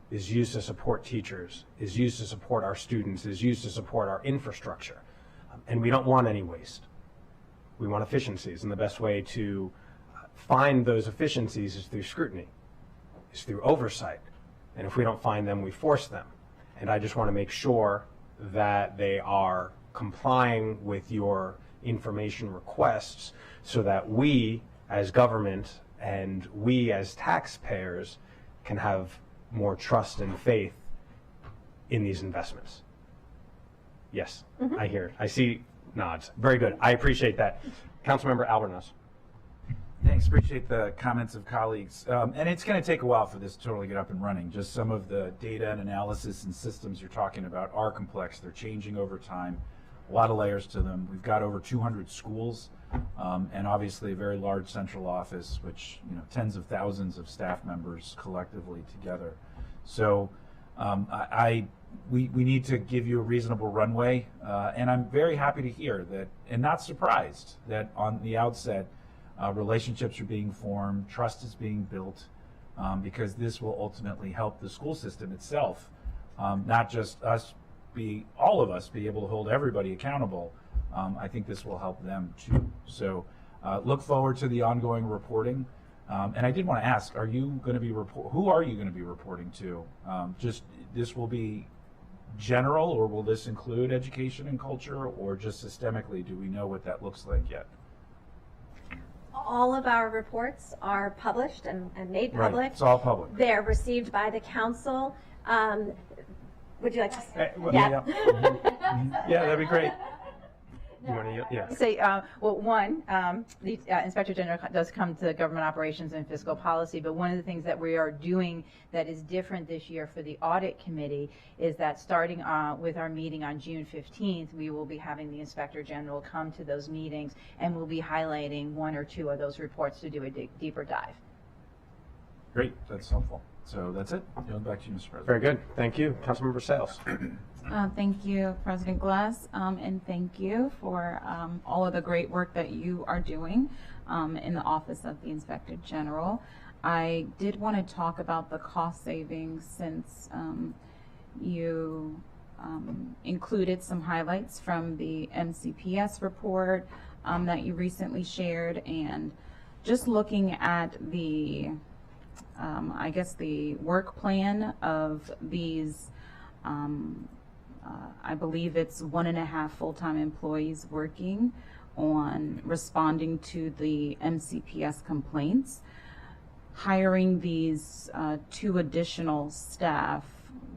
is used to support teachers, is used to support our students, is used to support our infrastructure. And we don't want any waste. We want efficiencies, and the best way to find those efficiencies is through scrutiny, is through oversight. And if we don't find them, we force them. And I just want to make sure that they are complying with your information requests so that we as government and we as taxpayers can have more trust and faith in these investments. Yes, I hear. I see nods. Very good. I appreciate that. Councilmember Albernos. Thanks. Appreciate the comments of colleagues. And it's going to take a while for this to totally get up and running. Just some of the data and analysis and systems you're talking about are complex. They're changing over time. A lot of layers to them. We've got over 200 schools and obviously a very large central office, which, you know, tens of thousands of staff members collectively together. So we need to give you a reasonable runway. And I'm very happy to hear that, and not surprised that on the outset, relationships are being formed, trust is being built, because this will ultimately help the school system itself, not just all of us be able to hold everybody accountable. I think this will help them too. So look forward to the ongoing reporting. And I did want to ask, who are you going to be reporting to? Just this will be general, or will this include education and culture, or just systemically? Do we know what that looks like yet? All of our reports are published and made Right, public. it's all public. They're received by the council. Would you like to? Yeah, that'd be great. You want to, yeah. Say, well, one, the Inspector General does come to government operations and fiscal policy, but one of the things that we are doing that is different this year for the audit committee is that starting with our meeting on June 15th, we will be having the Inspector General come to those meetings, and we'll be highlighting one or two of those reports to do a deeper dive. Great, that's helpful. So that's it. Yield back to you, Mr. President. Very good. Thank you. Councilmember Sales. Thank you, President Glass, and thank you for all of the great work that you are doing in the Office of the Inspector General. I did want to talk about the cost savings since you included some highlights from the MCPS report that you recently shared, and just looking at the I guess the work plan of these, I believe it's 1.5 full-time employees working on responding to the MCPS complaints. Hiring these 2 additional staff,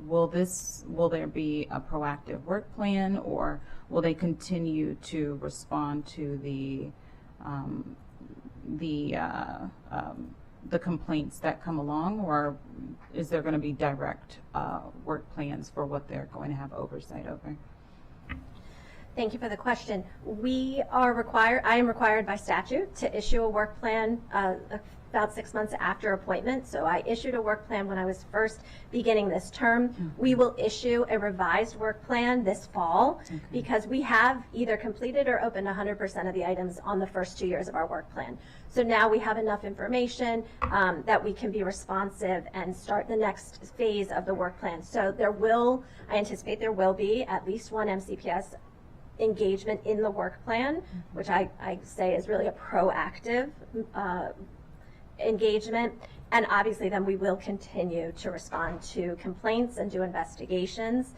will there be a proactive work plan, or will they continue to respond to the complaints that come along, or is there going to be direct work plans for what they're going to have oversight over? Thank you for the question. I am required by statute to issue a work plan about 6 months after appointment. So I issued a work plan when I was first beginning this term. We will issue a revised work plan this fall because we have either completed or opened 100% of the items on the first 2 years of our work plan. So now we have enough information that we can be responsive and start the next phase of the work plan. So I anticipate there will be at least one MCPS engagement in the work plan, which I say is really a proactive engagement. And obviously then we will continue to respond to complaints and do investigations.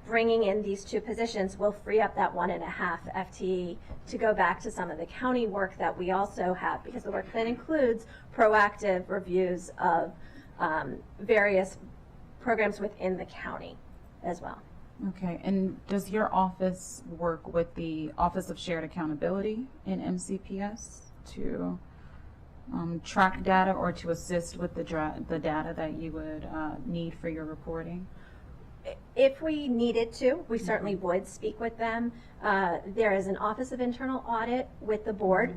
Bringing in these 2 positions will free up that 1.5 FTE to go back to some of the county work that we also have, because the work plan includes proactive reviews of various programs within the county as well. Okay, and does your office work with the Office of Shared Accountability in MCPS to track data or to assist with the data that you would need for your reporting? If we needed to, we certainly would speak with them. There is an Office of Internal Audit with the board.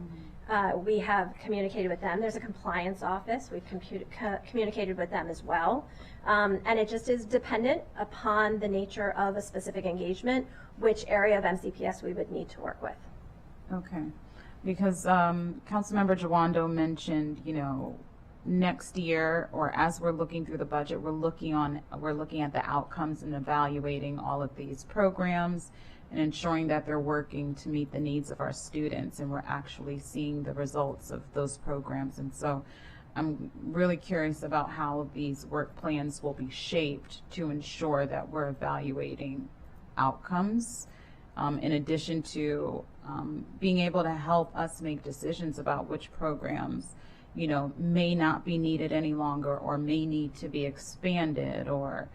We have communicated with them. There's a compliance office. We've communicated with them as well. And it just is dependent upon the nature of a specific engagement, which area of MCPS we would need to work with. Okay, because Councilmember Jawando mentioned, next year, or as we're looking through the budget, we're looking at the outcomes and evaluating all of these programs and ensuring that they're working to meet the needs of our students, and we're actually seeing the results of those programs. And so I'm really curious about how these work plans will be shaped to ensure that we're evaluating outcomes, in addition to being able to help us make decisions about which programs may not be needed any longer, or may need to be expanded, or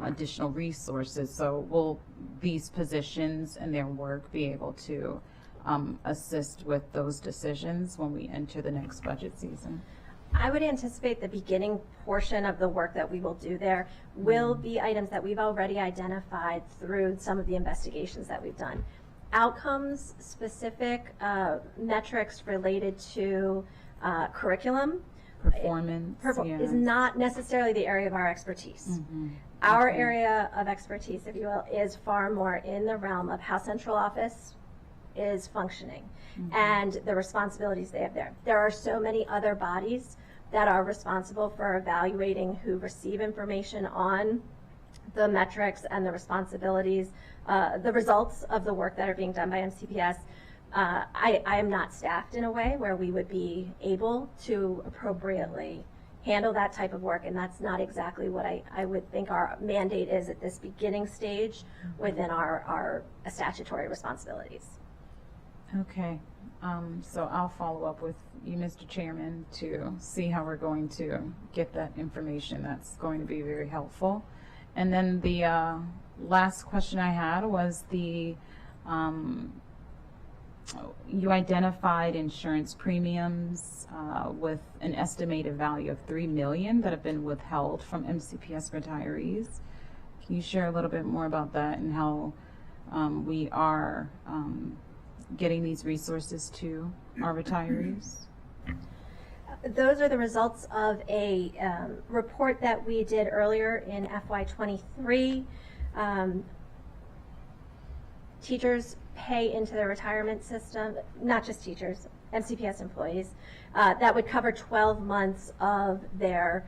additional resources. So will these positions and their work be able to assist with those decisions when we enter the next budget season? I would anticipate the beginning portion of the work that we will do there will be items that we've already identified through some of the investigations that we've done. Outcomes specific metrics related to curriculum performance is not necessarily the area of our expertise. Our area of expertise, if you will, is far more in the realm of how central office is functioning and the responsibilities they have there. There are so many other bodies that are responsible for evaluating who receive information on the metrics and the responsibilities, the results of the work that are being done by MCPS. I am not staffed in a way where we would be able to appropriately handle that type of work, and that's not exactly what I would think our mandate is at this beginning stage within our statutory responsibilities. Okay, so I'll follow up with you, Mr. Chairman, to see how we're going to get that information. That's going to be very helpful. And then the last question I had was you identified insurance premiums with an estimated value of $3 million that have been withheld from MCPS retirees. Can you share a little bit more about that and how we are getting these resources to our retirees? Those are the results of a report that we did earlier in FY23. Teachers pay into their retirement system, not just teachers, MCPS employees, that would cover 12 months of their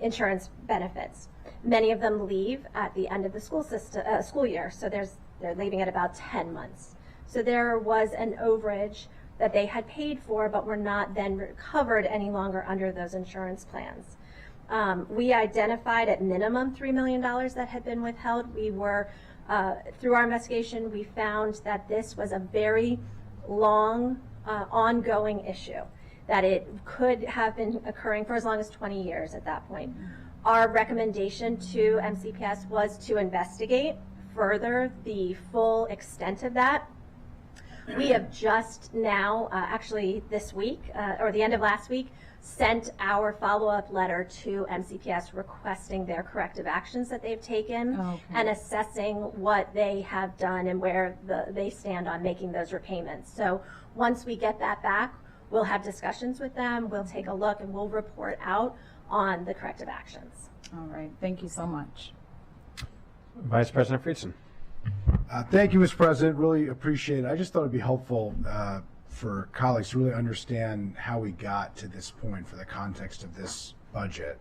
insurance benefits. Many of them leave at the end of the school year, so they're leaving at about 10 months. So there was an overage that they had paid for, but were not then covered any longer under those insurance plans. We identified at minimum $3 million that had been withheld. We were, through our investigation, we found that this was a very long, ongoing issue, that it could have been occurring for as long as 20 years at that point. Our recommendation to MCPS was to investigate further the full extent of that. We have just now, actually this week, or the end of last week, sent our follow-up letter to MCPS requesting their corrective actions that they've taken and assessing what they have done and where they stand on making those repayments. So once we get that back, we'll have discussions with them, we'll take a look, and we'll report out on the corrective actions. All right, thank you so much. Vice President Friedson. Thank you, Mr. President. Really appreciate it. I just thought it'd be helpful for colleagues to really understand how we got to this point for the context of this budget.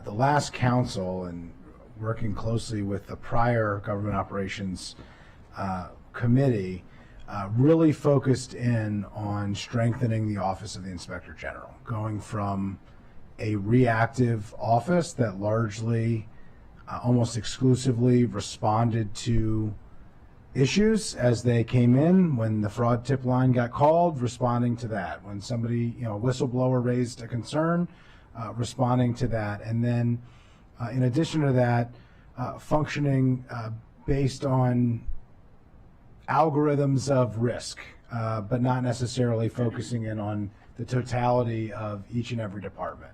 The last council, and working closely with the prior government operations committee, really focused in on strengthening the office of the Inspector General, going from a reactive office that largely, almost exclusively responded to issues as they came in. When the fraud tip line got called, responding to that. When somebody, a whistleblower raised a concern, responding to that. And then in addition to that, functioning based on algorithms of risk, but not necessarily focusing in on the totality of each and every department.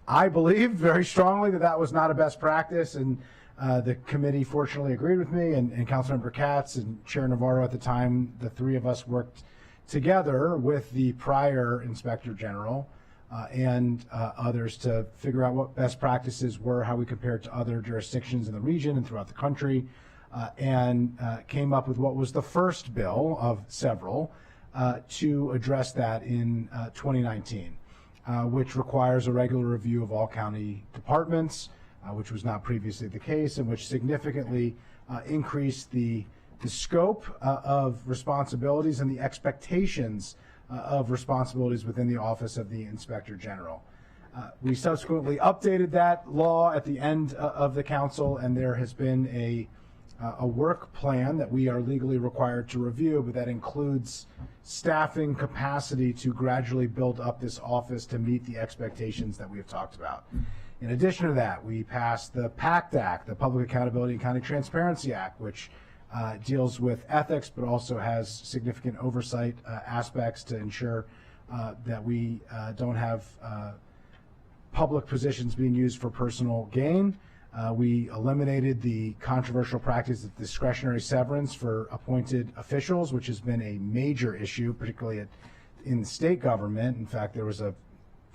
I believe very strongly that that was not a best practice, and the committee fortunately agreed with me, and Councilmember Katz and Chair Navarro at the time. The three of us worked together with the prior Inspector General and others to figure out what best practices were, how we compared to other jurisdictions in the region and throughout the country, and came up with what was the first bill of several to address that in 2019. Which requires a regular review of all county departments, which was not previously the case, and which significantly increased the scope of responsibilities and the expectations of responsibilities within the Office of the Inspector General. We subsequently updated that law at the end of the council, and there has been a work plan that we are legally required to review, but that includes staffing capacity to gradually build up this office to meet the expectations that we have talked about. In addition to that, we passed the PACT Act, the Public Accountability and County Transparency Act, which deals with ethics, but also has significant oversight aspects to ensure that we don't have public positions being used for personal gain. We eliminated the controversial practice of discretionary severance for appointed officials, which has been a major issue, particularly in the state government. In fact, there was a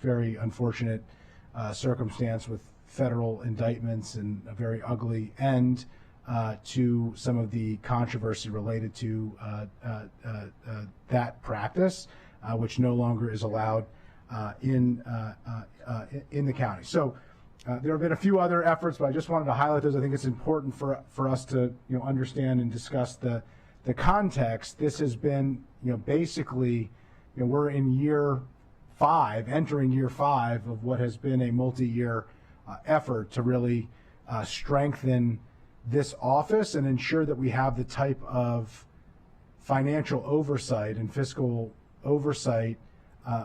very unfortunate circumstance with federal indictments and a very ugly end to some of the controversy related to that practice, which no longer is allowed in the county. So there have been a few other efforts, but I just wanted to highlight those. I think it's important for us to understand and discuss the context. This has been basically we're in year 5, entering year 5 of what has been a multi-year effort to really strengthen this office and ensure that we have the type of financial oversight and fiscal oversight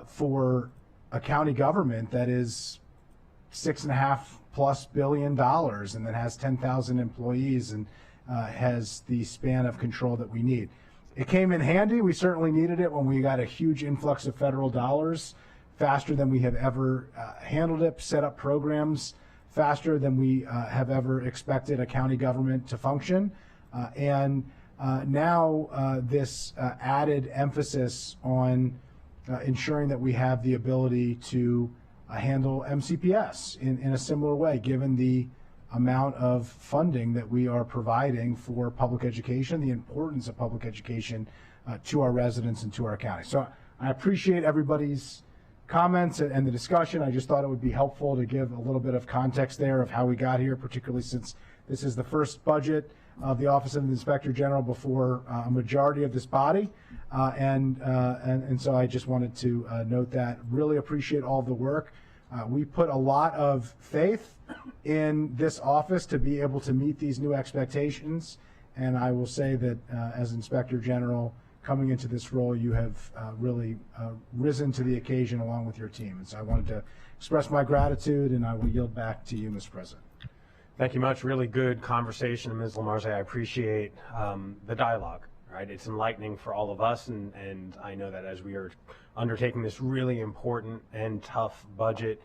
for a county government that is $6.5+ billion and that has 10,000 employees and has the span of control that we need. It came in handy. We certainly needed it when we got a huge influx of federal dollars, faster than we have ever handled it, set up programs faster than we have ever expected a county government to function. Now this added emphasis on ensuring that we have the ability to handle MCPS in a similar way, given the amount of funding that we are providing for public education, the importance of public education to our residents and to our county. So I appreciate everybody's comments and the discussion. I just thought it would be helpful to give a little bit of context there of how we got here, particularly since this is the first budget of the Office of the Inspector General before a majority of this body. And so I just wanted to note that. Really appreciate all of the work. We put a lot of faith in this office to be able to meet these new expectations. And I will say that as Inspector General, coming into this role, you have really risen to the occasion along with your team. And so I wanted to express my gratitude, and I will yield back to you, Mr. President. Thank you much. Really good conversation, Ms. Lamarze. I appreciate the dialogue. Right, it's enlightening for all of us, and I know that as we are undertaking this really important and tough budget,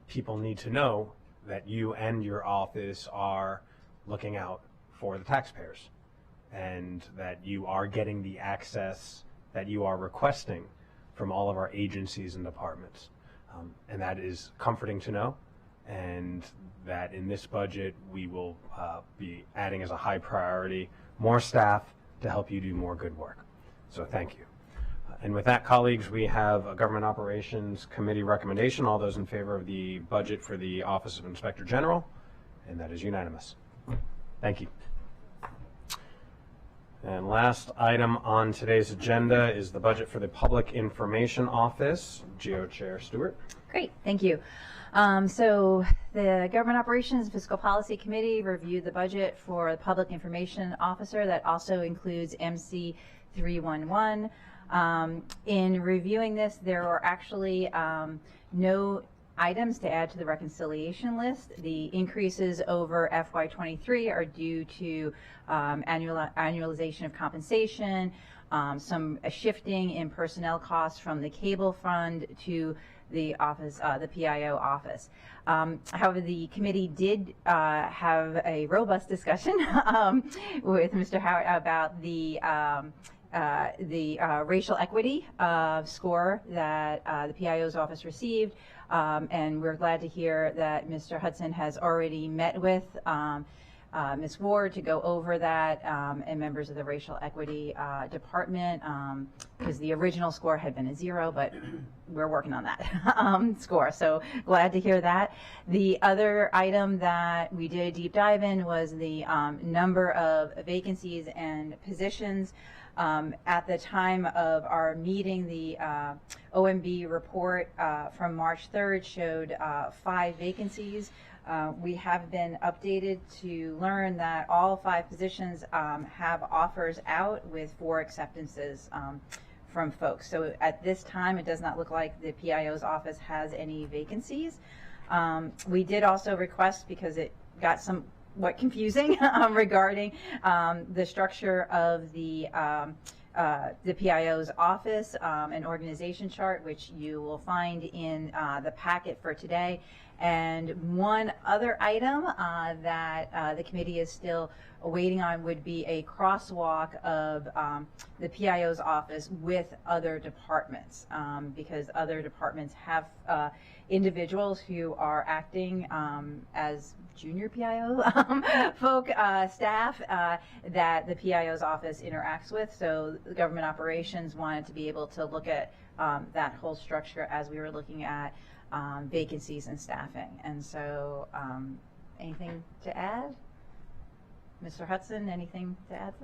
people need to know that you and your office are looking out for the taxpayers, and that you are getting the access that you are requesting from all of our agencies and departments. And that is comforting to know, and that in this budget we will be adding as a high priority more staff to help you do more good work. So thank you. And with that, colleagues, we have a Government Operations Committee recommendation. All those in favor of the budget for the Office of Inspector General, and that is unanimous. Thank you. And last item on today's agenda is the budget for the Public Information Office. GO Chair Stewart. Great, thank you. So the Government Operations Fiscal Policy Committee reviewed the budget for the Public Information Officer. That also includes MC 311. In reviewing this, there were actually no items to add to the reconciliation list. The increases over FY23 are due to annualization of compensation, some shifting in personnel costs from the cable fund to the office, the PIO office. However, the committee did have a robust discussion with Mr. Howard about the racial equity score that the PIO's office received, and we're glad to hear that Mr. Hudson has already met with Ms. Ward to go over that and members of the racial equity department, because the original score had been a 0, but we're working on that score. So glad to hear that. The other item that we did a deep dive in was the number of vacancies and positions. At the time of our meeting, the OMB report from March 3rd showed 5 vacancies. We have been updated to learn that all 5 positions have offers out with 4 acceptances from folks. So at this time, it does not look like the PIO's office has any vacancies. We did also request, because it got somewhat confusing regarding the structure of the PIO's office, an organization chart, which you will find in the packet for today. And one other item that the committee is still waiting on would be a crosswalk of the PIO's office with other departments, because other departments have individuals who are acting as junior PIO folk, staff that the PIO's office interacts with. So the Government Operations wanted to be able to look at that whole structure as we were looking at vacancies and staffing. And so anything to add? Mr. Hudson, anything to add to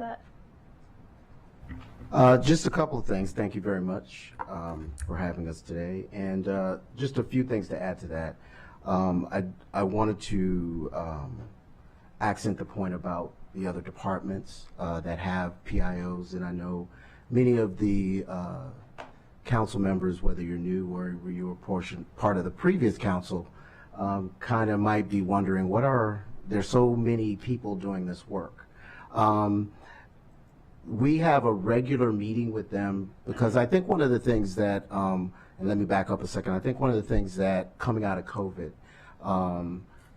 that? Just a couple of things. Thank you very much for having us today. And just a few things to add to that. I wanted to accent the point about the other departments that have PIOs, and I know many of the council members, whether you're new or you were part of the previous council, kind of might be wondering, there's so many people doing this work. We have a regular meeting with them because I think one of the things that, and let me back up a second, I think one of the things that coming out of COVID,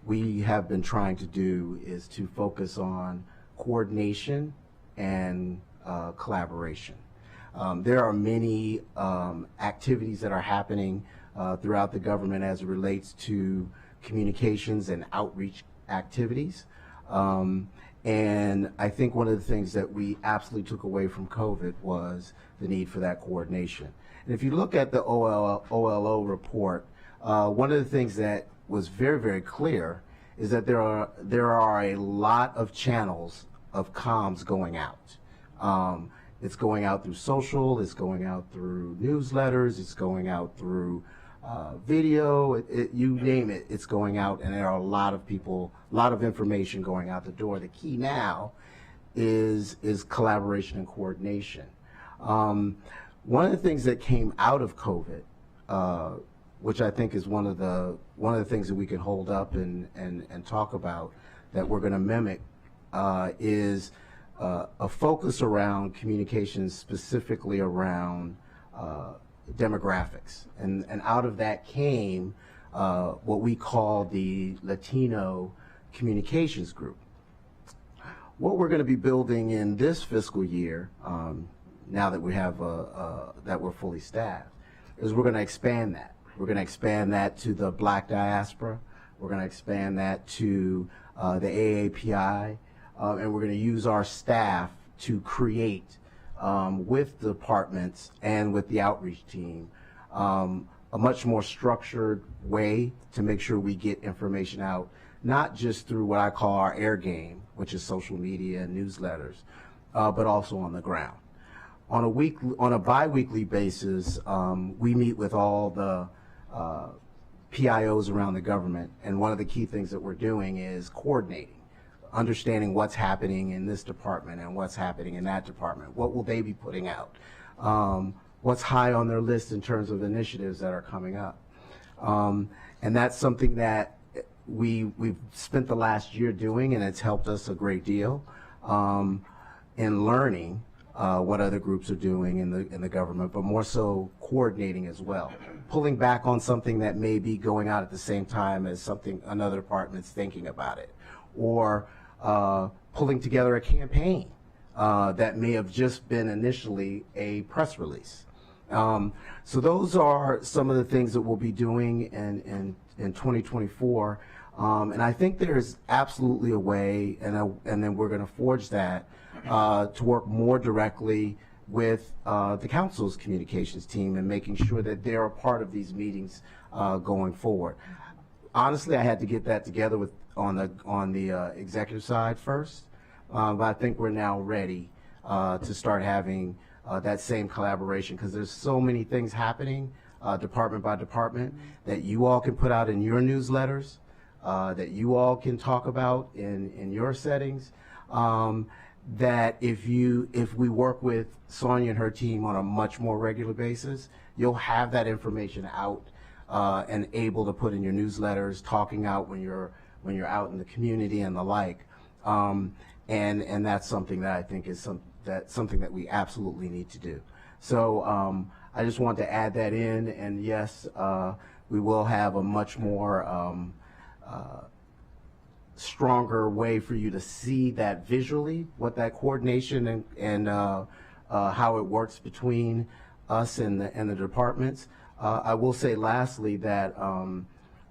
we have been trying to do is to focus on coordination and collaboration. There are many activities that are happening throughout the government as it relates to communications and outreach activities. And I think one of the things that we absolutely took away from COVID was the need for that coordination. And if you look at the OLO report, one of the things that was very, very clear is that there are a lot of channels of comms going out. It's going out through social, it's going out through newsletters, it's going out through video, you name it, it's going out, and there are a lot of people, a lot of information going out the door. The key now is collaboration and coordination. One of the things that came out of COVID, which I think is one of the things that we can hold up and talk about that we're going to mimic, is a focus around communications, specifically around demographics, and out of that came what we call the Latino Communications Group. What we're going to be building in this fiscal year, now that we have that we're fully staffed, is we're going to expand that. We're going to expand that to the Black diaspora. We're going to expand that to the AAPI, and we're going to use our staff to create, with the departments and with the outreach team, a much more structured way to make sure we get information out, not just through what I call our air game, which is social media and newsletters, but also on the ground. On a bi-weekly basis, we meet with all the PIOs around the government, and one of the key things that we're doing is coordinating, understanding what's happening in this department and what's happening in that department. What will they be putting out? What's high on their list in terms of initiatives that are coming up? And that's something that we've spent the last year doing, and it's helped us a great deal in learning what other groups are doing in the government, but more so coordinating as well. Pulling back on something that may be going out at the same time as something another department's thinking about it, or pulling together a campaign that may have just been initially a press release. So those are some of the things that we'll be doing in 2024. And I think there's absolutely a way, and then we're going to forge that to work more directly with the council's communications team and making sure that they're a part of these meetings going forward. Honestly, I had to get that together on the executive side first, but I think we're now ready to start having that same collaboration, because there's so many things happening department by department that you all can put out in your newsletters, that you all can talk about in your settings, that if we work with Sonia and her team on a much more regular basis, you'll have that information out and able to put in your newsletters, talking out when you're out in the community and the like. And that's something that I think is something that we absolutely need to do. So I just want to add that in, and yes, we will have a much more stronger way for you to see that visually, what that coordination and how it works between us and the departments. I will say lastly that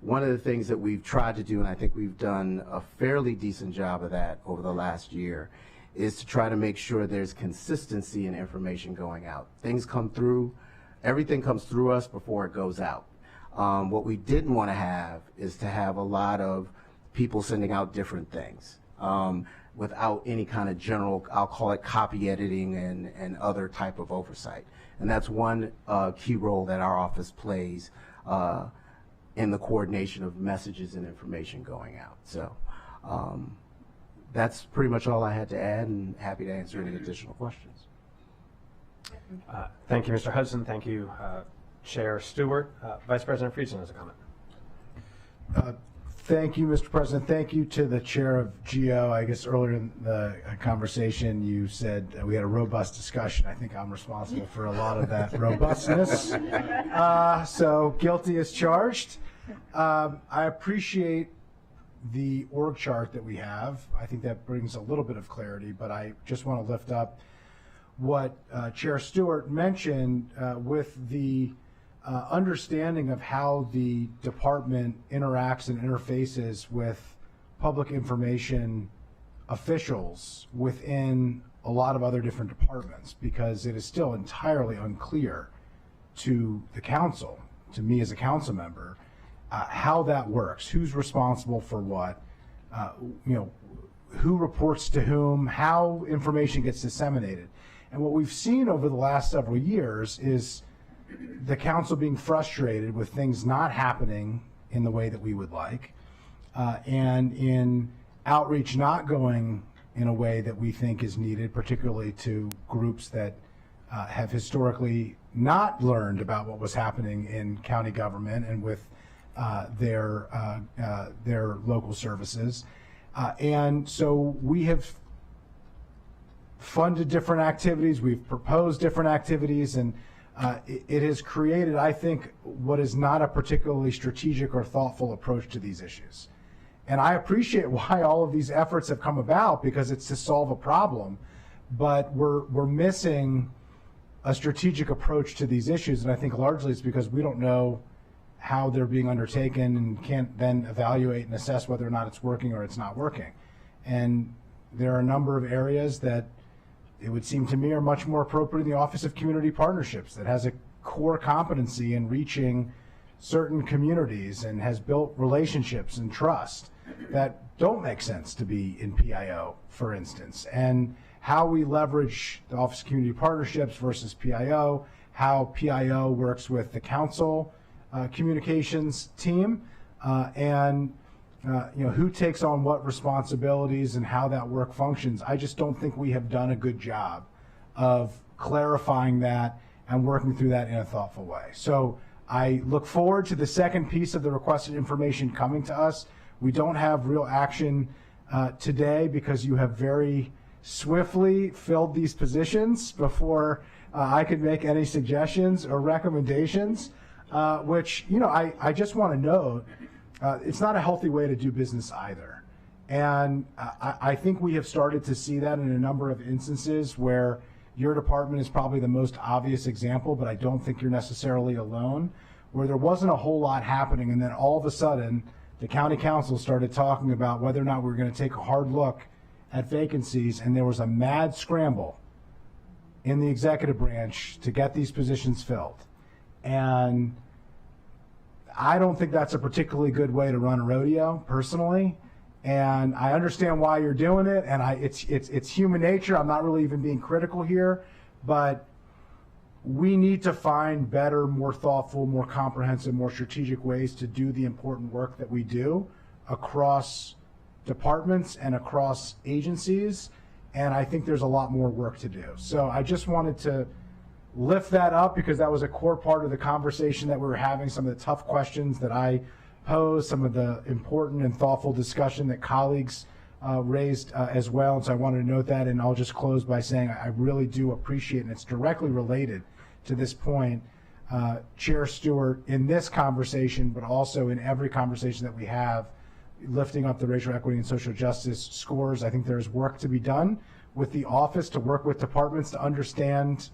one of the things that we've tried to do, and I think we've done a fairly decent job of that over the last year, is to try to make sure there's consistency in information going out. Things come through, everything comes through us before it goes out. What we didn't want to have is to have a lot of people sending out different things without any kind of general, I'll call it copy editing and other type of oversight. And that's one key role that our office plays in the coordination of messages and information going out. So That's pretty much all I had to add, and happy to answer any additional questions. Thank you, Mr. Hudson. Thank you, Chair Stewart. Vice President Friedson has a comment. Thank you, Mr. President. Thank you to the chair of GO. I guess earlier in the conversation, you said we had a robust discussion. I think I'm responsible for a lot of that robustness. So guilty as charged. I appreciate the org chart that we have. I think that brings a little bit of clarity, but I just want to lift up what Chair Stewart mentioned with the understanding of how the department interacts and interfaces with public information officials within a lot of other different departments, because it is still entirely unclear to the council, to me as a council member, how that works, who's responsible for what, who reports to whom, how information gets disseminated. And what we've seen over the last several years is the council being frustrated with things not happening in the way that we would like, and in outreach not going in a way that we think is needed, particularly to groups that have historically not learned about what was happening in county government and with their local services. And so we have funded different activities, we've proposed different activities, and it has created, I think, what is not a particularly strategic or thoughtful approach to these issues. And I appreciate why all of these efforts have come about, because it's to solve a problem, but we're missing a strategic approach to these issues, and I think largely it's because we don't know how they're being undertaken and can't then evaluate and assess whether or not it's working or it's not working. And there are a number of areas that it would seem to me are much more appropriate in the Office of Community Partnerships, that has a core competency in reaching certain communities and has built relationships and trust that don't make sense to be in PIO, for instance. And how we leverage the Office of Community Partnerships versus PIO, how PIO works with the council communications team, and who takes on what responsibilities and how that work functions. I just don't think we have done a good job of clarifying that and working through that in a thoughtful way. So I look forward to the second piece of the requested information coming to us. We don't have real action today because you have very swiftly filled these positions before I could make any suggestions or recommendations, which, I just want to note, it's not a healthy way to do business either. And I think we have started to see that in a number of instances where your department is probably the most obvious example, but I don't think you're necessarily alone, where there wasn't a whole lot happening, and then all of a sudden the county council started talking about whether or not we were going to take a hard look at vacancies, and there was a mad scramble in the executive branch to get these positions filled. And I don't think that's a particularly good way to run a rodeo, personally. And I understand why you're doing it, and it's human nature. I'm not really even being critical here, but we need to find better, more thoughtful, more comprehensive, more strategic ways to do the important work that we do across departments and across agencies. And I think there's a lot more work to do. So I just wanted to lift that up because that was a core part of the conversation that we were having, some of the tough questions that I posed, some of the important and thoughtful discussion that colleagues raised as well. And so I wanted to note that, and I'll just close by saying I really do appreciate, and it's directly related to this point, Chair Stewart, in this conversation, but also in every conversation that we have, lifting up the racial equity and social justice scores. I think there's work to be done with the office to work with departments to understand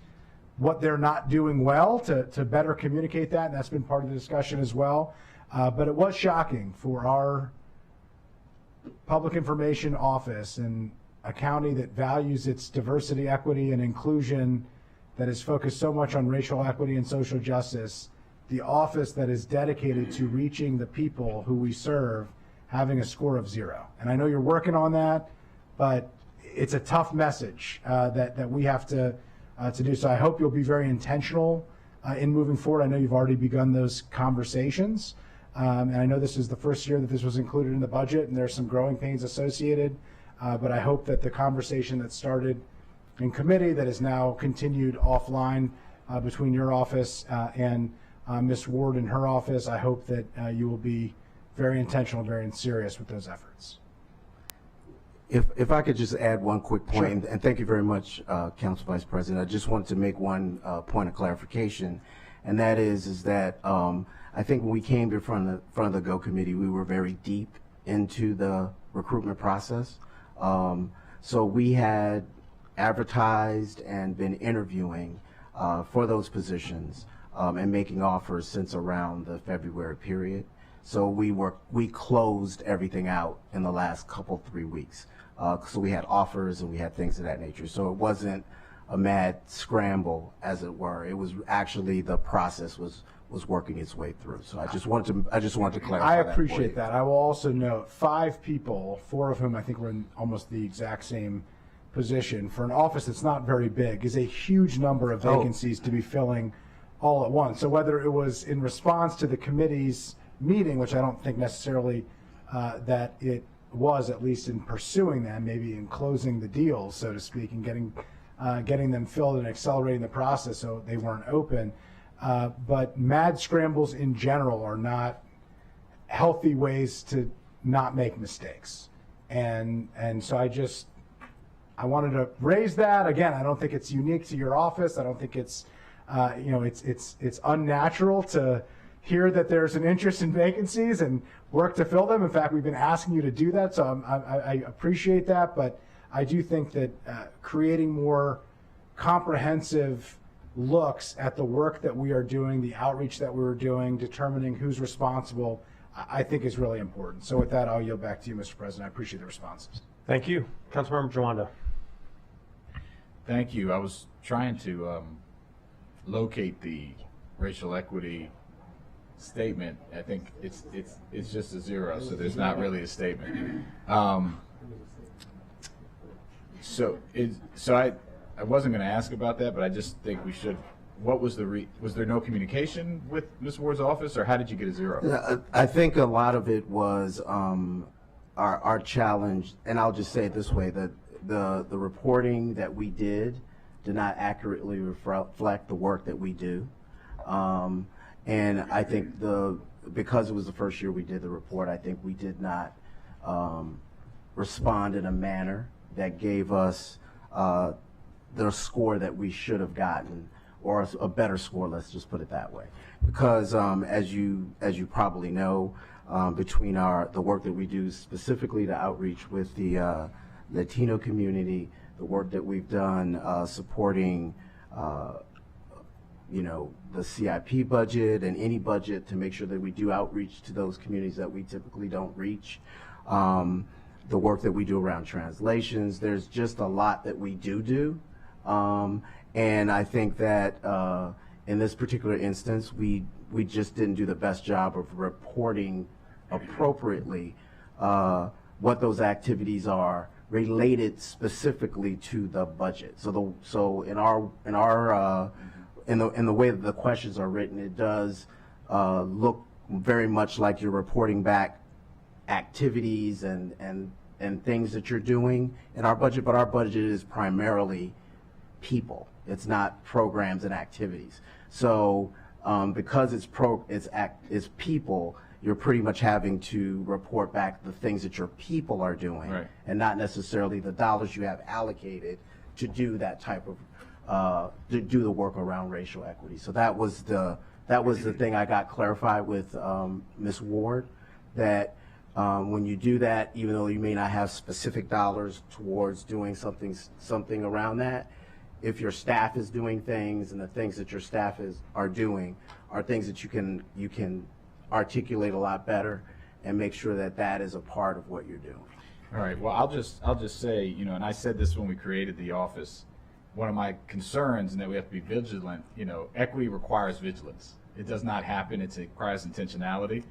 what they're not doing well, to better communicate that, and that's been part of the discussion as well. But it was shocking for our public information office and a county that values its diversity, equity, and inclusion, that is focused so much on racial equity and social justice, the office that is dedicated to reaching the people who we serve having a score of 0. And I know you're working on that, but it's a tough message that we have to do. So I hope you'll be very intentional in moving forward. I know you've already begun those conversations. And I know this is the first year that this was included in the budget, and there's some growing pains associated But I hope that the conversation that started in committee that is now continued offline between your office and Ms. Ward and her office, I hope that you will be very intentional and very serious with those efforts. If I could just add one quick point, Sure. and thank you very much, Council Vice President. I just wanted to make one point of clarification, and that is that I think when we came to front of the GO committee, we were very deep into the recruitment process. So we had advertised and been interviewing for those positions and making offers since around the February period. So we closed everything out in the last 3 weeks. So we had offers and we had things of that nature. So it wasn't a mad scramble, as it were. It was actually the process was working its way through. So I just wanted to clarify. I appreciate that. I will also note 5 people, 4 of whom I think were in almost the exact same position for an office that's not very big, is a huge number of vacancies to be filling all at once. So whether it was in response to the committee's meeting, which I don't think necessarily that it was, at least in pursuing them, maybe in closing the deals, so to speak, and getting them filled and accelerating the process so they weren't open. But mad scrambles in general are not healthy ways to not make mistakes. And so I wanted to raise that. Again, I don't think it's unique to your office. I don't think it's, it's unnatural to hear that there's an interest in vacancies and work to fill them. In fact, we've been asking you to do that, so I appreciate that. But I do think that creating more comprehensive looks at the work that we are doing, the outreach that we're doing, determining who's responsible, I think is really important. So with that, I'll yield back to you, Mr. President. I appreciate the responses. Thank you. Councilmember Jawanda. Thank you. I was trying to locate the racial equity statement. I think it's just a 0, so there's not really a statement. I wasn't going to ask about that, but I just think we should. What was was there no communication with Ms. Ward's office, or how did you get a 0? I think a lot of it was our challenge, and I'll just say it this way, that the reporting that we did not accurately reflect the work that we do. And I think because it was the first year we did the report, I think we did not respond in a manner that gave us the score that we should have gotten, or a better score, let's just put it that way. Because as you probably know, between the work that we do specifically to outreach with the Latino community, the work that we've done supporting the CIP budget and any budget to make sure that we do outreach to those communities that we typically don't reach, the work that we do around translations, there's just a lot that we do. And I think that in this particular instance, we just didn't do the best job of reporting appropriately what those activities are related specifically to the budget. So in the way that the questions are written, it does look very much like you're reporting back activities and things that you're doing in our budget, but our budget is primarily people. It's not programs and activities. So because it's people, you're pretty much having to report back the things that your people are doing, right, and not necessarily the dollars you have allocated to do that type of to do the work around racial equity. So that was the thing I got clarified with Ms. Ward, that when you do that, even though you may not have specific dollars towards doing something around that, if your staff is doing things and the things that your staff are doing are things that you can articulate a lot better and make sure that that is a part of what you're doing. All right. Well, I'll just say, and I said this when we created the office, one of my concerns, and that we have to be vigilant, equity requires vigilance. It does not happen. It requires intentionality.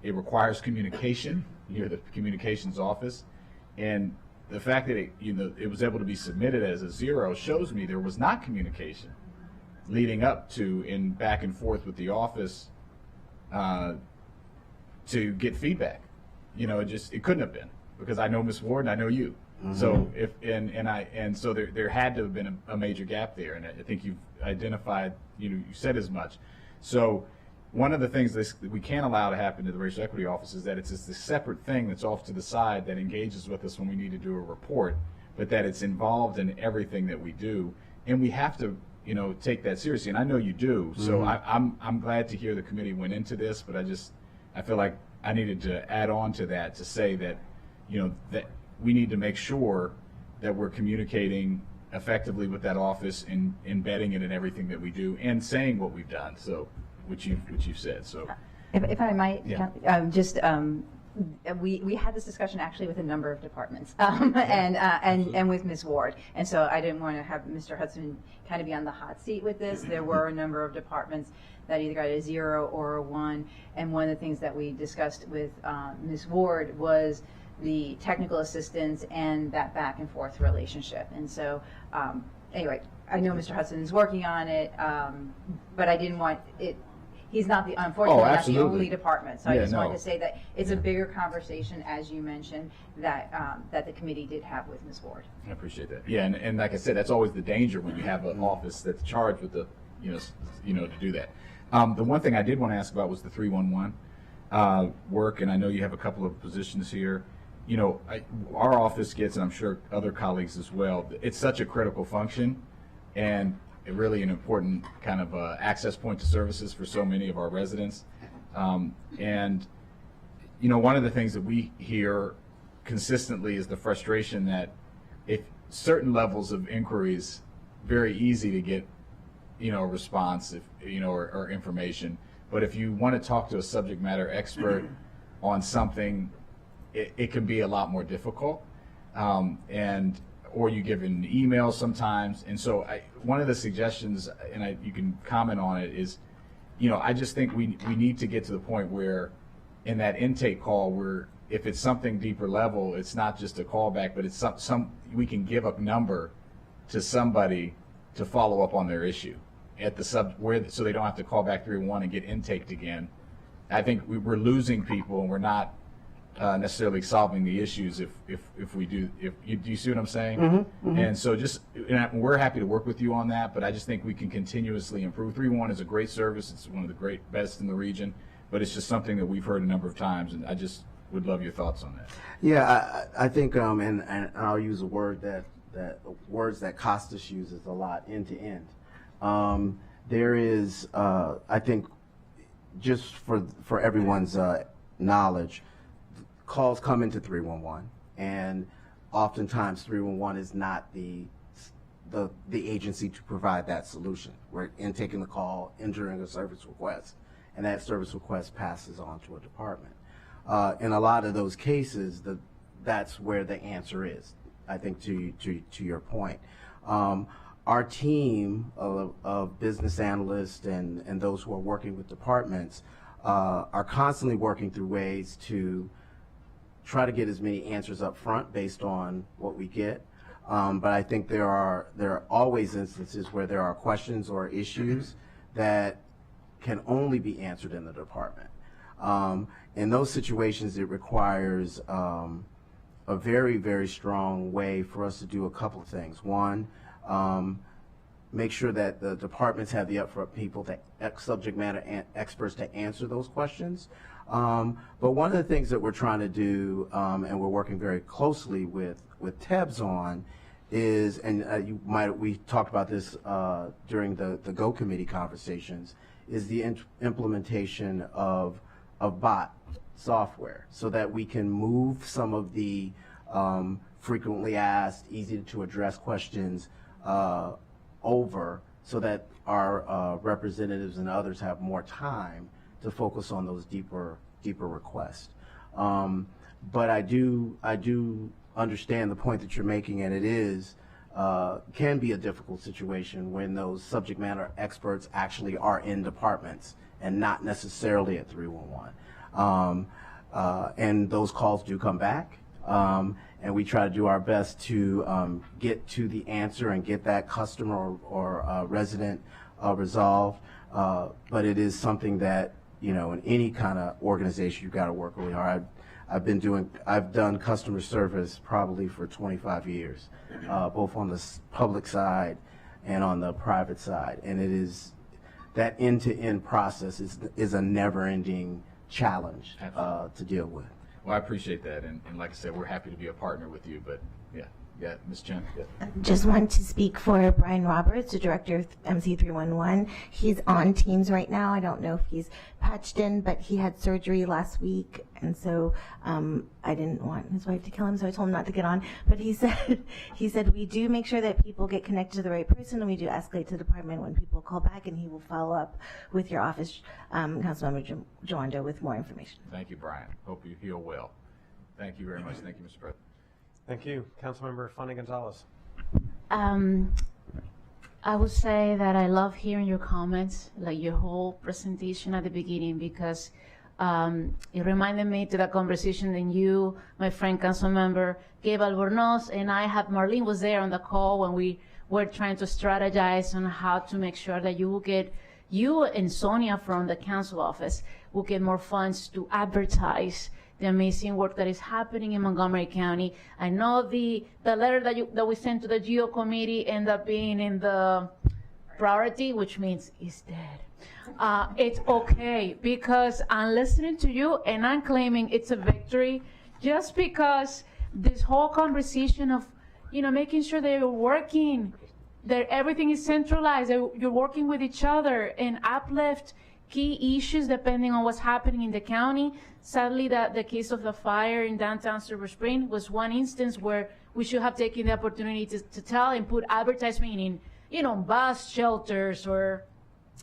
It requires communication. You're the communications office. And the fact that it was able to be submitted as a 0 shows me there was not communication leading up to and back and forth with the office to get feedback. It couldn't have been. because I know Ms. Ward and I know you. So if so there had to have been a major gap there, and I think you've identified, you said as much. So one of the things that we can't allow to happen to the racial equity office is that it's just this separate thing that's off to the side that engages with us when we need to do a report, but that it's involved in everything that we do, and we have to take that seriously, and I know you do. So I'm glad to hear the committee went into this, but I feel like I needed to add on to that to say that that we need to make sure that we're communicating effectively with that office and embedding it in everything that we do and saying what we've done. So, which you've said. So, if I might, yeah. We had this discussion actually with a number of departments and with Ms. Ward, and so I didn't want to have Mr. Hudson kind of be on the hot seat with this. There were a number of departments that either got a 0 or a 1, and one of the things that we discussed with Ms. Ward was the technical assistance and that back and forth relationship. And so anyway, I know Mr. Hudson is working on it, but I didn't want it. He's not unfortunately not the only department. So I just wanted to say that it's a bigger conversation, as you mentioned, that that the committee did have with Ms. Ward. I appreciate that. Yeah, and like I said, that's always the danger when you have an office that's charged with the, to do that. The one thing I did want to ask about was the 311 work, and I know you have a couple of positions here. Our office gets, and I'm sure other colleagues as well, it's such a critical function and really an important kind of access point to services for so many of our residents. And one of the things that we hear consistently is the frustration that if certain levels of inquiries, very easy to get, a response, or information. But if you want to talk to a subject matter expert on something, it can be a lot more difficult, or you give an email sometimes. And so one of the suggestions, and you can comment on it, is, I just think we need to get to the point where in that intake call, where if it's something deeper level, it's not just a callback, but it's we can give a number to somebody to follow up on their issue at the so they don't have to call back 311 and get intaked again. I think we're losing people, and we're not necessarily solving the issues if we do. Do you see what I'm saying? And so we're happy to work with you on that, but I just think we can continuously improve. 311 is a great service. It's one of the best in the region, but it's just something that we've heard a number of times, and I just would love your thoughts on that. Yeah, I think, and I'll use a word words that Costas uses a lot, end to end. There is, I think, just for everyone's knowledge, calls come into 311, and oftentimes 311 is not the agency to provide that solution. We're taking the call, entering a service request, and that service request passes on to a department. In a lot of those cases, that's where the answer is, I think, to your point. Our team of business analysts and those who are working with departments are constantly working through ways to try to get as many answers up front based on what we get. But I think there are always instances where there are questions or issues that can only be answered in the department. In those situations, it requires a very, very strong way for us to do a couple of things. One, make sure that the departments have the upfront people, subject matter experts, to answer those questions. But one of the things that we're trying to do, and we're working very closely with TEBS on, is, and we talked about this during the GO committee conversations, is the implementation of bot software, so that we can move some of the frequently asked, easy to address questions over, so that our representatives and others have more time to focus on those deeper requests. But I do understand the point that you're making, and it is can be a difficult situation when those subject matter experts actually are in departments and not necessarily at 311. And those calls do come back, and we try to do our best to get to the answer and get that customer or resident resolved. But it is something that, in any kind of organization, you've got to work really hard. I've done customer service probably for 25 years, both on the public side and on the private side. And it is, that end-to-end process is a never-ending challenge to deal with. Well, I appreciate that, and like I said, we're happy to be a partner with you, but yeah, Ms. Chen. Yeah. Just want to speak for Brian Roberts, the director of MC311. He's on Teams right now. I don't know if he's patched in, but he had surgery last week, and so I didn't want his wife to kill him, so I told him not to get on. But he said we do make sure that people get connected to the right person, and we do escalate to the department when people call back, and he will follow up with your office, Councilmember Joanda, with more information. Thank you, Brian. Hope you heal well. Thank you very much. Thank you, Mr. President. Thank you. Councilmember Fanny Gonzalez. I would say that I love hearing your comments, like your whole presentation at the beginning, because it reminded me to that conversation that you, my friend Councilmember Gabe Albornoz, and Marlene was there on the call when we were trying to strategize on how to make sure that you and Sonia from the council office will get more funds to advertise the amazing work that is happening in Montgomery County. I know the letter that we sent to the GEO committee ended up being in the priority, which means it's dead. It's okay, because I'm listening to you and I'm claiming it's a victory, just because this whole conversation of, making sure that you're working, that everything is centralized, that you're working with each other and uplift key issues depending on what's happening in the county. Sadly, the case of the fire in downtown Silver Spring was one instance where we should have taken the opportunity to tell and put advertisement in, bus shelters or,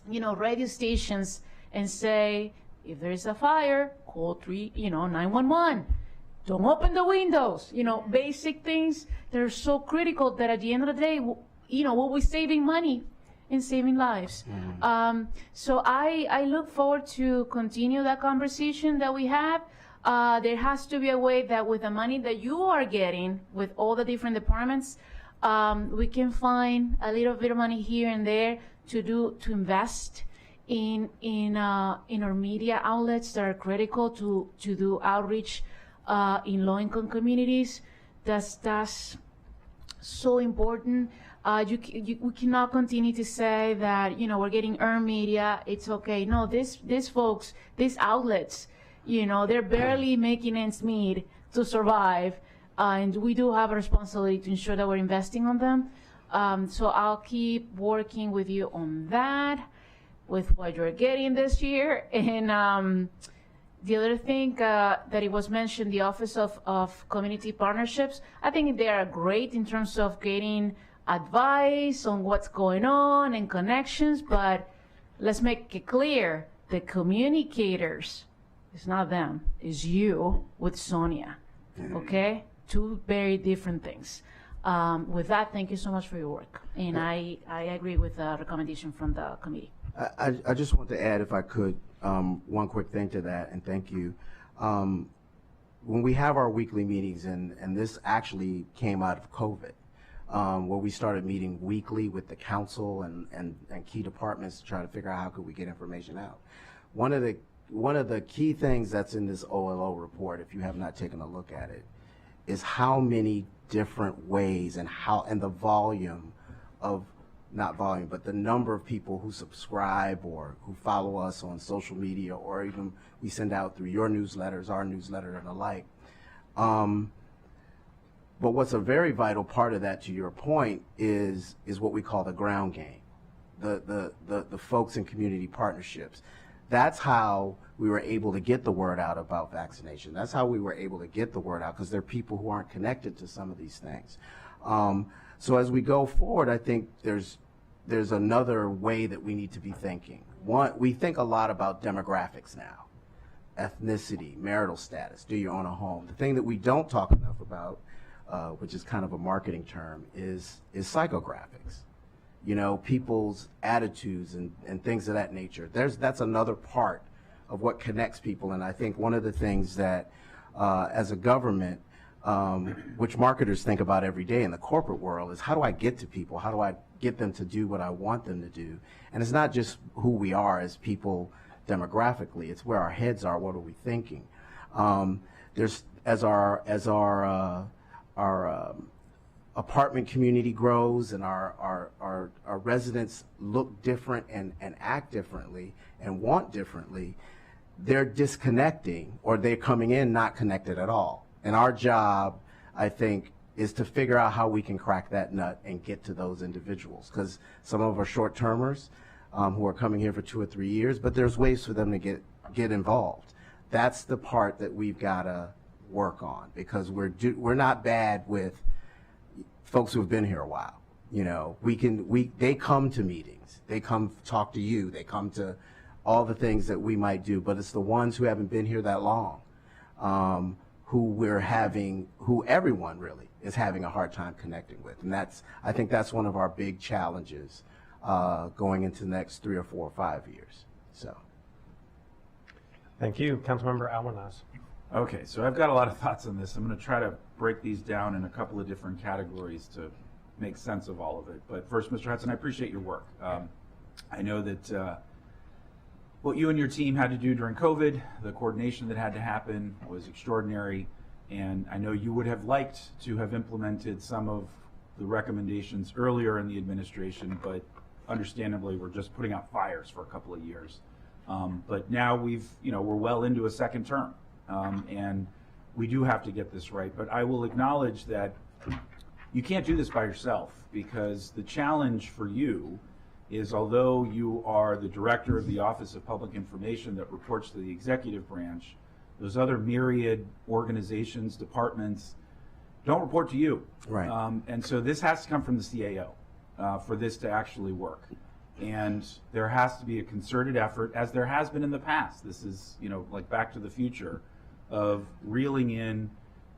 radio stations, and say, if there is a fire, call 911. Don't open the windows. Basic things that are so critical that at the end of the day, we'll be saving money and saving lives. So I look forward to continue that conversation that we have. There has to be a way that with the money that you are getting with all the different departments, we can find a little bit of money here and there to invest in our media outlets that are critical to do outreach in low-income communities. That's so important. We cannot continue to say that, we're getting earned media, it's okay. No, these folks, these outlets, they're barely making ends meet to survive, and we do have a responsibility to ensure that we're investing on them. So I'll keep working with you on that, with what you're getting this year. And the other thing that it was mentioned, the Office of Community Partnerships, I think they are great in terms of getting advice on what's going on and connections, but let's make it clear, the communicators, it's not them, it's you with Sonia, okay? Two very different things. With that, thank you so much for your work, and I agree with the recommendation from the committee. I just want to add, if I could, one quick thing to that, and thank you. When we have our weekly meetings, and this actually came out of COVID, where we started meeting weekly with the council and key departments to try to figure out how could we get information out. One of the key things that's in this OLO report, if you have not taken a look at it, is how many different ways and the volume of, not volume, but the number of people who subscribe or who follow us on social media, or even we send out through your newsletters, our newsletter, and the like. But what's a very vital part of that, to your point, is what we call the ground game, the folks in community partnerships. That's how we were able to get the word out about vaccination. That's how we were able to get the word out, because there are people who aren't connected to some of these things. So as we go forward, I think there's another way that we need to be thinking. One, we think a lot about demographics now, ethnicity, marital status, do you own a home? The thing that we don't talk enough about, which is kind of a marketing term, is psychographics. People's attitudes and things of that nature. That's another part of what connects people, and I think one of the things that, as a government, which marketers think about every day in the corporate world, is how do I get to people? How do I get them to do what I want them to do? And it's not just who we are as people demographically, it's where our heads are, what are we thinking? there's as our apartment community grows and our residents look different and act differently and want differently, they're disconnecting or they're coming in not connected at all. And our job, I think, is to figure out how we can crack that nut and get to those individuals. Because some of our short-termers who are coming here for 2 or 3 years, but there's ways for them to get involved. That's the part that we've got to work on, because we're not bad with folks who have been here a while. You know, they come to meetings, they come talk to you, they come to all the things that we might do, but it's the ones who haven't been here that long who everyone really is having a hard time connecting with. And I think that's one of our big challenges going into the next 3 or 4 or 5 years. So. Thank you. Councilmember Alwarez. Okay, so I've got a lot of thoughts on this. I'm going to try to break these down in a couple of different categories to make sense of all of it. But first, Mr. Hudson, I appreciate your work. I know that what you and your team had to do during COVID, the coordination that had to happen was extraordinary. And I know you would have liked to have implemented some of the recommendations earlier in the administration, but understandably, we're just putting out fires for a couple of years. But now we're well into a second term. And we do have to get this right, but I will acknowledge that you can't do this by yourself, because the challenge for you is, although you are the director of the Office of Public Information that reports to the executive branch, those other myriad organizations, departments don't report to you. Right. And so this has to come from the CAO for this to actually work. And there has to be a concerted effort, as there has been in the past. This is, like Back to the Future, of reeling in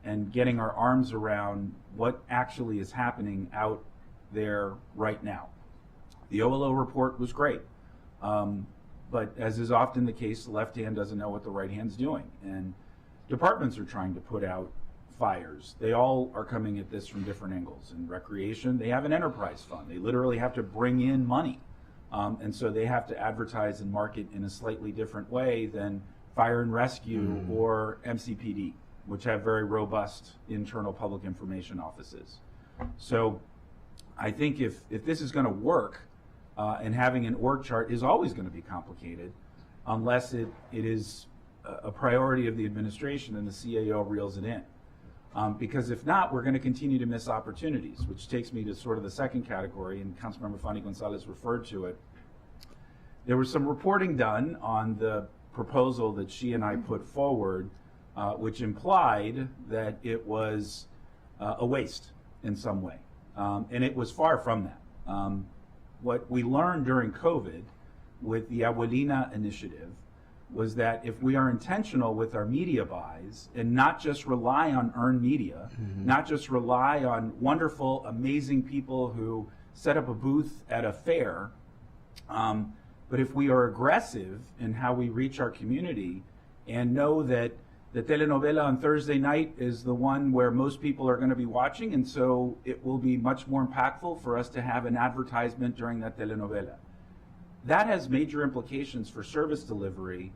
and getting our arms around what actually is happening out there right now. The OLO report was great, but as is often the case, the left hand doesn't know what the right hand's doing. And departments are trying to put out fires. They all are coming at this from different angles. In recreation, they have an enterprise fund. They literally have to bring in money. And so they have to advertise and market in a slightly different way than Fire and Rescue or MCPD, which have very robust internal public information offices. So I think if this is going to work, and having an org chart is always going to be complicated unless it is a priority of the administration and the CAO reels it in. Because if not, we're going to continue to miss opportunities, which takes me to sort of the second category, and Councilmember Fanny Gonzalez referred to it. There was some reporting done on the proposal that she and I put forward, which implied that it was a waste in some way. And it was far from that. What we learned during COVID with the Abuelina initiative was that if we are intentional with our media buys and not just rely on earned media, not just rely on wonderful, amazing people who set up a booth at a fair, but if we are aggressive in how we reach our community and know that the telenovela on Thursday night is the one where most people are going to be watching, and so it will be much more impactful for us to have an advertisement during that telenovela. That has major implications for service delivery,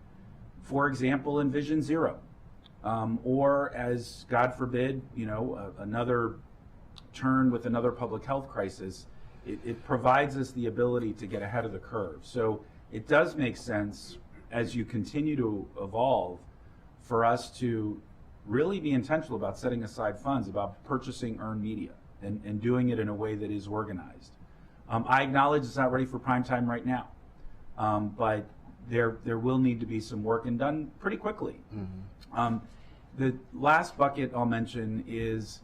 for example, in Vision Zero, or as, God forbid, another turn with another public health crisis. It provides us the ability to get ahead of the curve. So it does make sense, as you continue to evolve, for us to really be intentional about setting aside funds, about purchasing earned media and doing it in a way that is organized. I acknowledge it's not ready for prime time right now, but there will need to be some work, and done pretty quickly. The last bucket I'll mention is,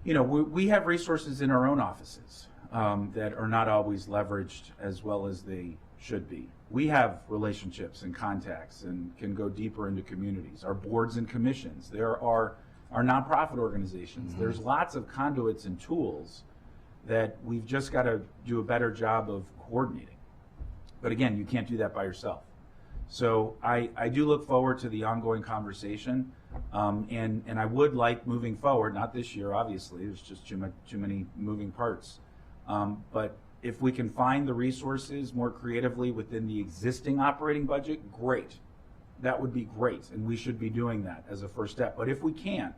we have resources in our own offices that are not always leveraged as well as they should be. We have relationships and contacts and can go deeper into communities. Our boards and commissions, there are our nonprofit organizations. There's lots of conduits and tools that we've just got to do a better job of coordinating. But again, you can't do that by yourself. So I do look forward to the ongoing conversation, and I would like, moving forward, not this year obviously, there's just too many moving parts, but if we can find the resources more creatively within the existing operating budget, great. that would be great, and we should be doing that as a first step. But if we can't,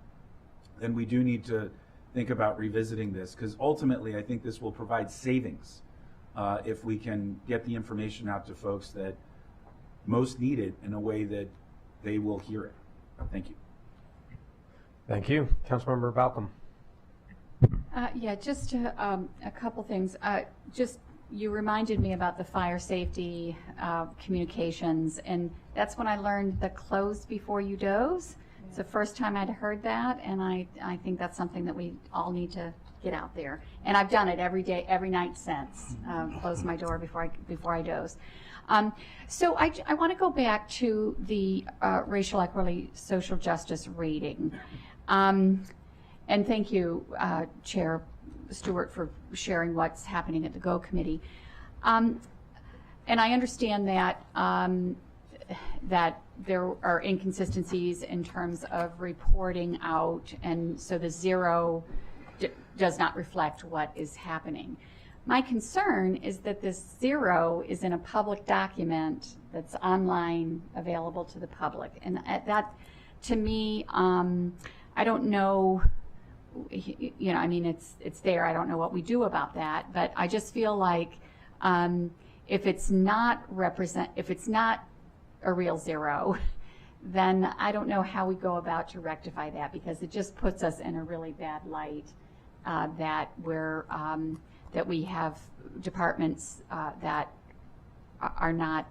then we do need to think about revisiting this, because ultimately I think this will provide savings if we can get the information out to folks that most need it in a way that they will hear it. Thank you. Thank you. Councilmember Balcom. Yeah, just a couple things. Just you reminded me about the fire safety communications, and that's when I learned the close before you doze. It's the first time I'd heard that, and I think that's something that we all need to get out there. And I've done it every day, every night since. Close my door before I doze. So I want to go back to the racial equity social justice rating. And thank you, Chair Stewart, for sharing what's happening at the GO Committee. And I understand that that there are inconsistencies in terms of reporting out, and so the zero does not reflect what is happening. My concern is that this zero is in a public document that's online, available to the public, and that, to me, I don't know. You know, I mean, it's there. I don't know what we do about that, but I just feel like if it's not a real zero, then I don't know how we go about to rectify that, because it just puts us in a really bad light that we have departments that are not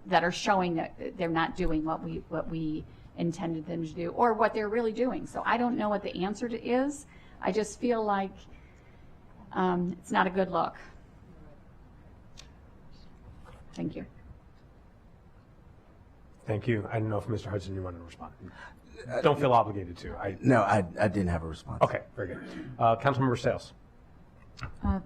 that are showing that they're not doing what we intended them to do, or what they're really doing. So I don't know what the answer is. I just feel like it's not a good look. Thank you. Thank you. I don't know if Mr. Hudson, you wanted to respond. Don't feel obligated to. No, I didn't have a response. Okay, very good. Councilmember Sales.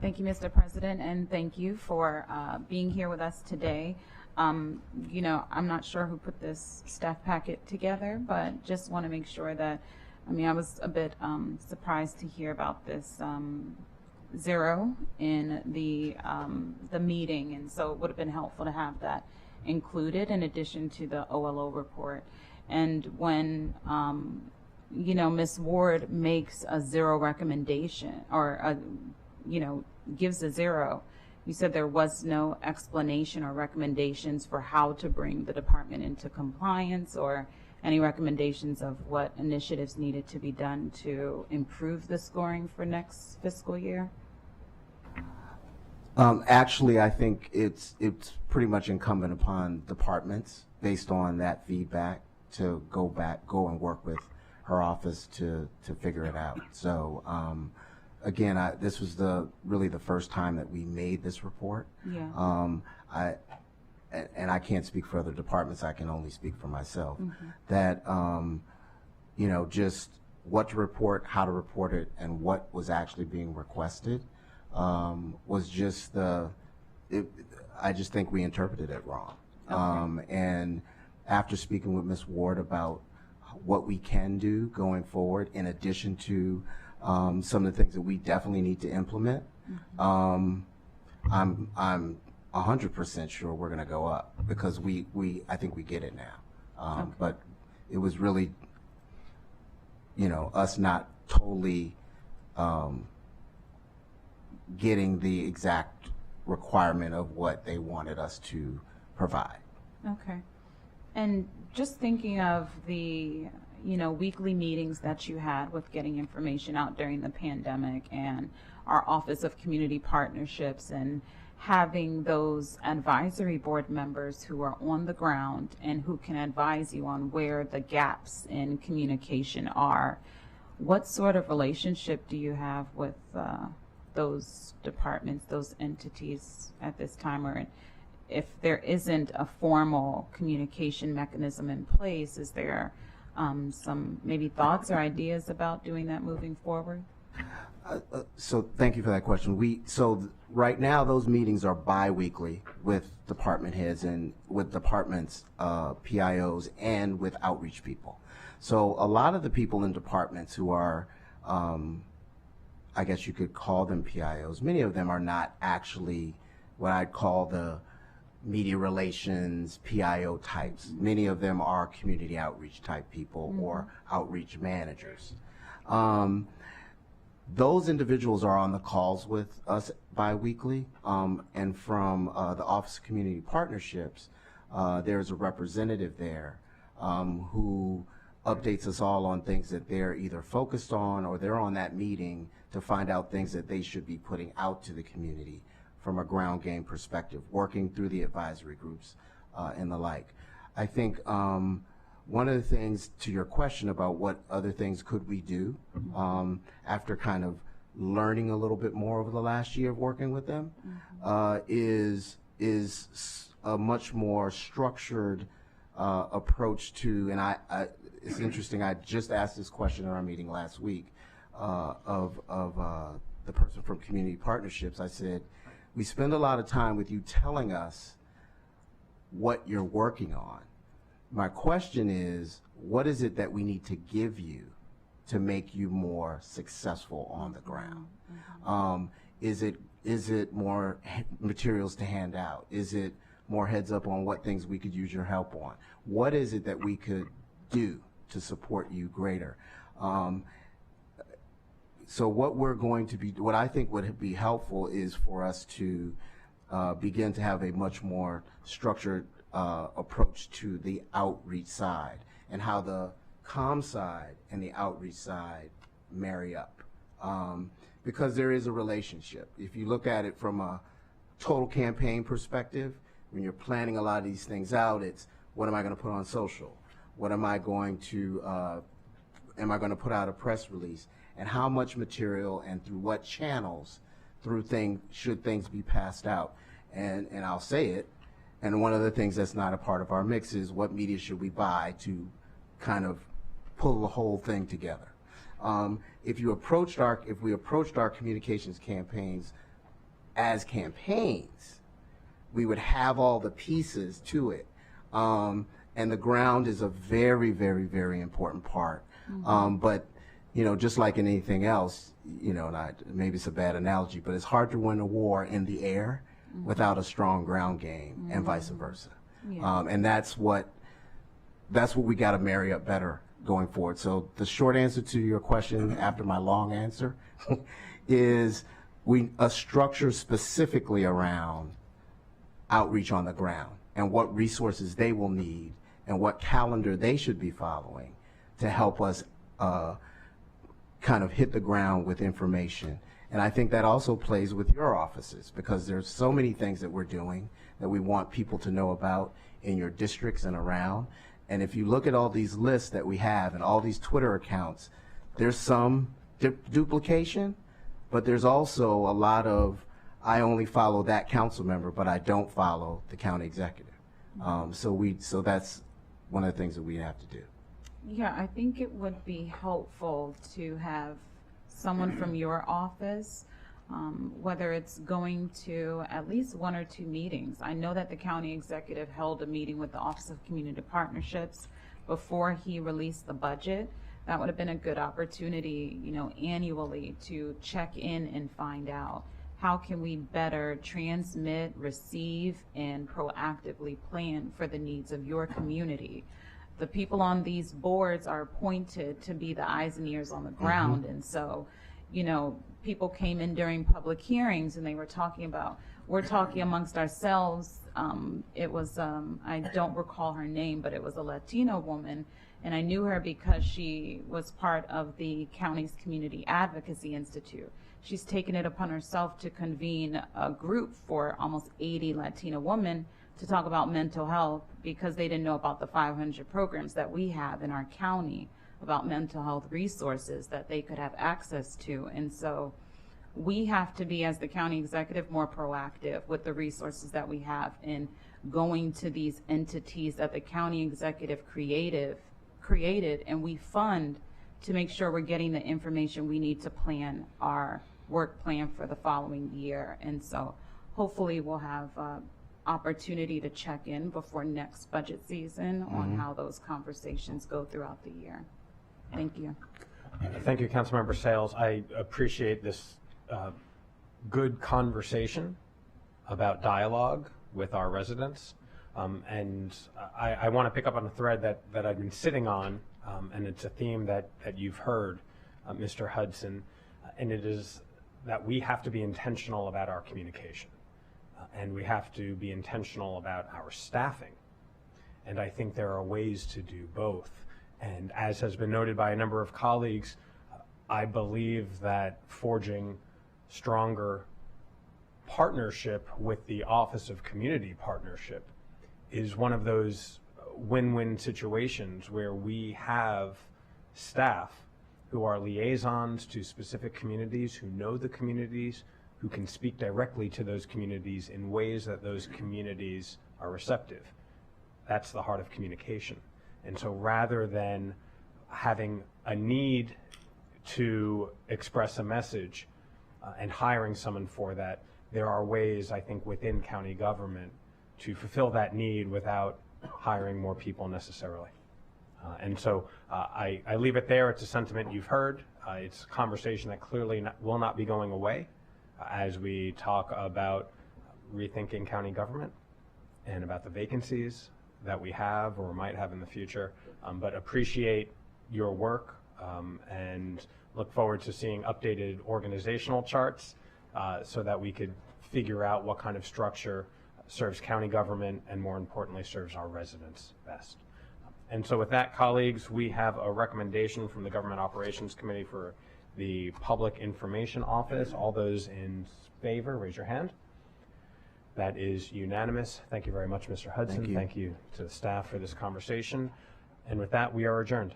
Thank you, Mr. President, and thank you for being here with us today. You know, I'm not sure who put this staff packet together, but just want to make sure that, I mean, I was a bit surprised to hear about this zero in the meeting, and so it would have been helpful to have that included in addition to the OLO report. And when, you know, Ms. Ward makes a zero recommendation, or, you know, gives a zero, you said there was no explanation or recommendations for how to bring the department into compliance, or any recommendations of what initiatives needed to be done to improve the scoring for next fiscal year? Actually, I think it's pretty much incumbent upon departments, based on that feedback, to go and work with her office to figure it out. So again, this was really the first time that we made this report. Yeah. And I can't speak for other departments. I can only speak for myself. Mm-hmm. That you know, just what to report, how to report it, and what was actually being requested was just I just think we interpreted it wrong. Okay. And after speaking with Ms. Ward about what we can do going forward, in addition to some of the things that we definitely need to implement, I'm 100% sure we're going to go up, because I think we get it now. Okay. But it was really, you know, us not totally getting the exact requirement of what they wanted us to provide. Okay. And just thinking of the, you know, weekly meetings that you had with getting information out during the pandemic, and our Office of Community Partnerships, and having those advisory board members who are on the ground and who can advise you on where the gaps in communication are, what sort of relationship do you have with those departments, those entities at this time? Or if there isn't a formal communication mechanism in place, is there some maybe thoughts or ideas about doing that moving forward? So thank you for that question. So right now those meetings are bi-weekly with department heads and with departments, PIOs, and with outreach people. So a lot of the people in departments who are, I guess you could call them PIOs, many of them are not actually what I'd call the media relations, PIO types. Many of them are community outreach type people or outreach managers. Those individuals are on the calls with us bi-weekly, and from the Office of Community Partnerships, there's a representative there who updates us all on things that they're either focused on or they're on that meeting to find out things that they should be putting out to the community from a ground game perspective, working through the advisory groups and the like. I think one of the things to your question about what other things could we do after kind of learning a little bit more over the last year of working with them is a much more structured approach to, and it's interesting, I just asked this question in our meeting last week of the person from Community Partnerships. I said, we spend a lot of time with you telling us what you're working on. My question is, what is it that we need to give you to make you more successful on the ground? Is it more materials to hand out? Is it more heads up on what things we could use your help on? What is it that we could do to support you greater? So what I think would be helpful is for us to begin to have a much more structured approach to the outreach side and how the comm side and the outreach side marry up. Because there is a relationship. If you look at it from a total campaign perspective, when you're planning a lot of these things out, it's what am I going to put on social? What am I going to put out a press release? And how much material and through what channels should things be passed out? And I'll say it, and one of the things that's not a part of our mix is what media should we buy to kind of pull the whole thing together. If we approached our communications campaigns as campaigns, we would have all the pieces to it. And the ground is a very, very, very important part. But just like in anything else, and maybe it's a bad analogy, but it's hard to win a war in the air without a strong ground game, and vice versa. And that's what we got to marry up better going forward. So the short answer to your question after my long answer is a structure specifically around outreach on the ground and what resources they will need and what calendar they should be following to help us kind of hit the ground with information. And I think that also plays with your offices because there's so many things that we're doing that we want people to know about in your districts and around. And if you look at all these lists that we have and all these Twitter accounts, there's some duplication, but there's also a lot of, I only follow that council member, but I don't follow the county executive. So that's one of the things that we have to do. Yeah, I think it would be helpful to have someone from your office, whether it's going to at least 1 or 2 meetings. I know that the county executive held a meeting with the Office of Community Partnerships before he released the budget. That would have been a good opportunity, annually to check in and find out how can we better transmit, receive, and proactively plan for the needs of your community. The people on these boards are appointed to be the eyes and ears on the ground. And so, people came in during public hearings and they were we're talking amongst ourselves. It was, I don't recall her name, but it was a Latino woman. And I knew her because she was part of the county's Community Advocacy Institute. She's taken it upon herself to convene a group for almost 80 Latino women to talk about mental health because they didn't know about the 500 programs that we have in our county about mental health resources that they could have access to. And so we have to be, as the county executive, more proactive with the resources that we have in going to these entities that the county executive created and we fund to make sure we're getting the information we need to plan our work plan for the following year. And so hopefully we'll have opportunity to check in before next budget season on how those conversations go throughout the year. Thank you. Thank you, Councilmember Sales. I appreciate this good conversation about dialogue with our residents. And I want to pick up on a thread that I've been sitting on, and it's a theme that you've heard, Mr. Hudson, and it is that we have to be intentional about our communication, and we have to be intentional about our staffing. And I think there are ways to do both. And as has been noted by a number of colleagues, I believe that forging stronger partnership with the Office of Community Partnership is one of those win-win situations where we have staff who are liaisons to specific communities, who know the communities, who can speak directly to those communities in ways that those communities are receptive. That's the heart of communication. And so rather than having a need to express a message and hiring someone for that, there are ways, I think, within county government to fulfill that need without hiring more people necessarily. And so I leave it there. It's a sentiment you've heard. It's a conversation that clearly will not be going away as we talk about rethinking county government and about the vacancies that we have or might have in the future. But appreciate your work and look forward to seeing updated organizational charts so that we could figure out what kind of structure serves county government and, more importantly, serves our residents best. And so with that, colleagues, we have a recommendation from the Government Operations Committee for the Public Information Office. All those in favor, raise your hand. That is unanimous. Thank you very much, Mr. Hudson. Thank you to the staff for this conversation. And with that, we are adjourned.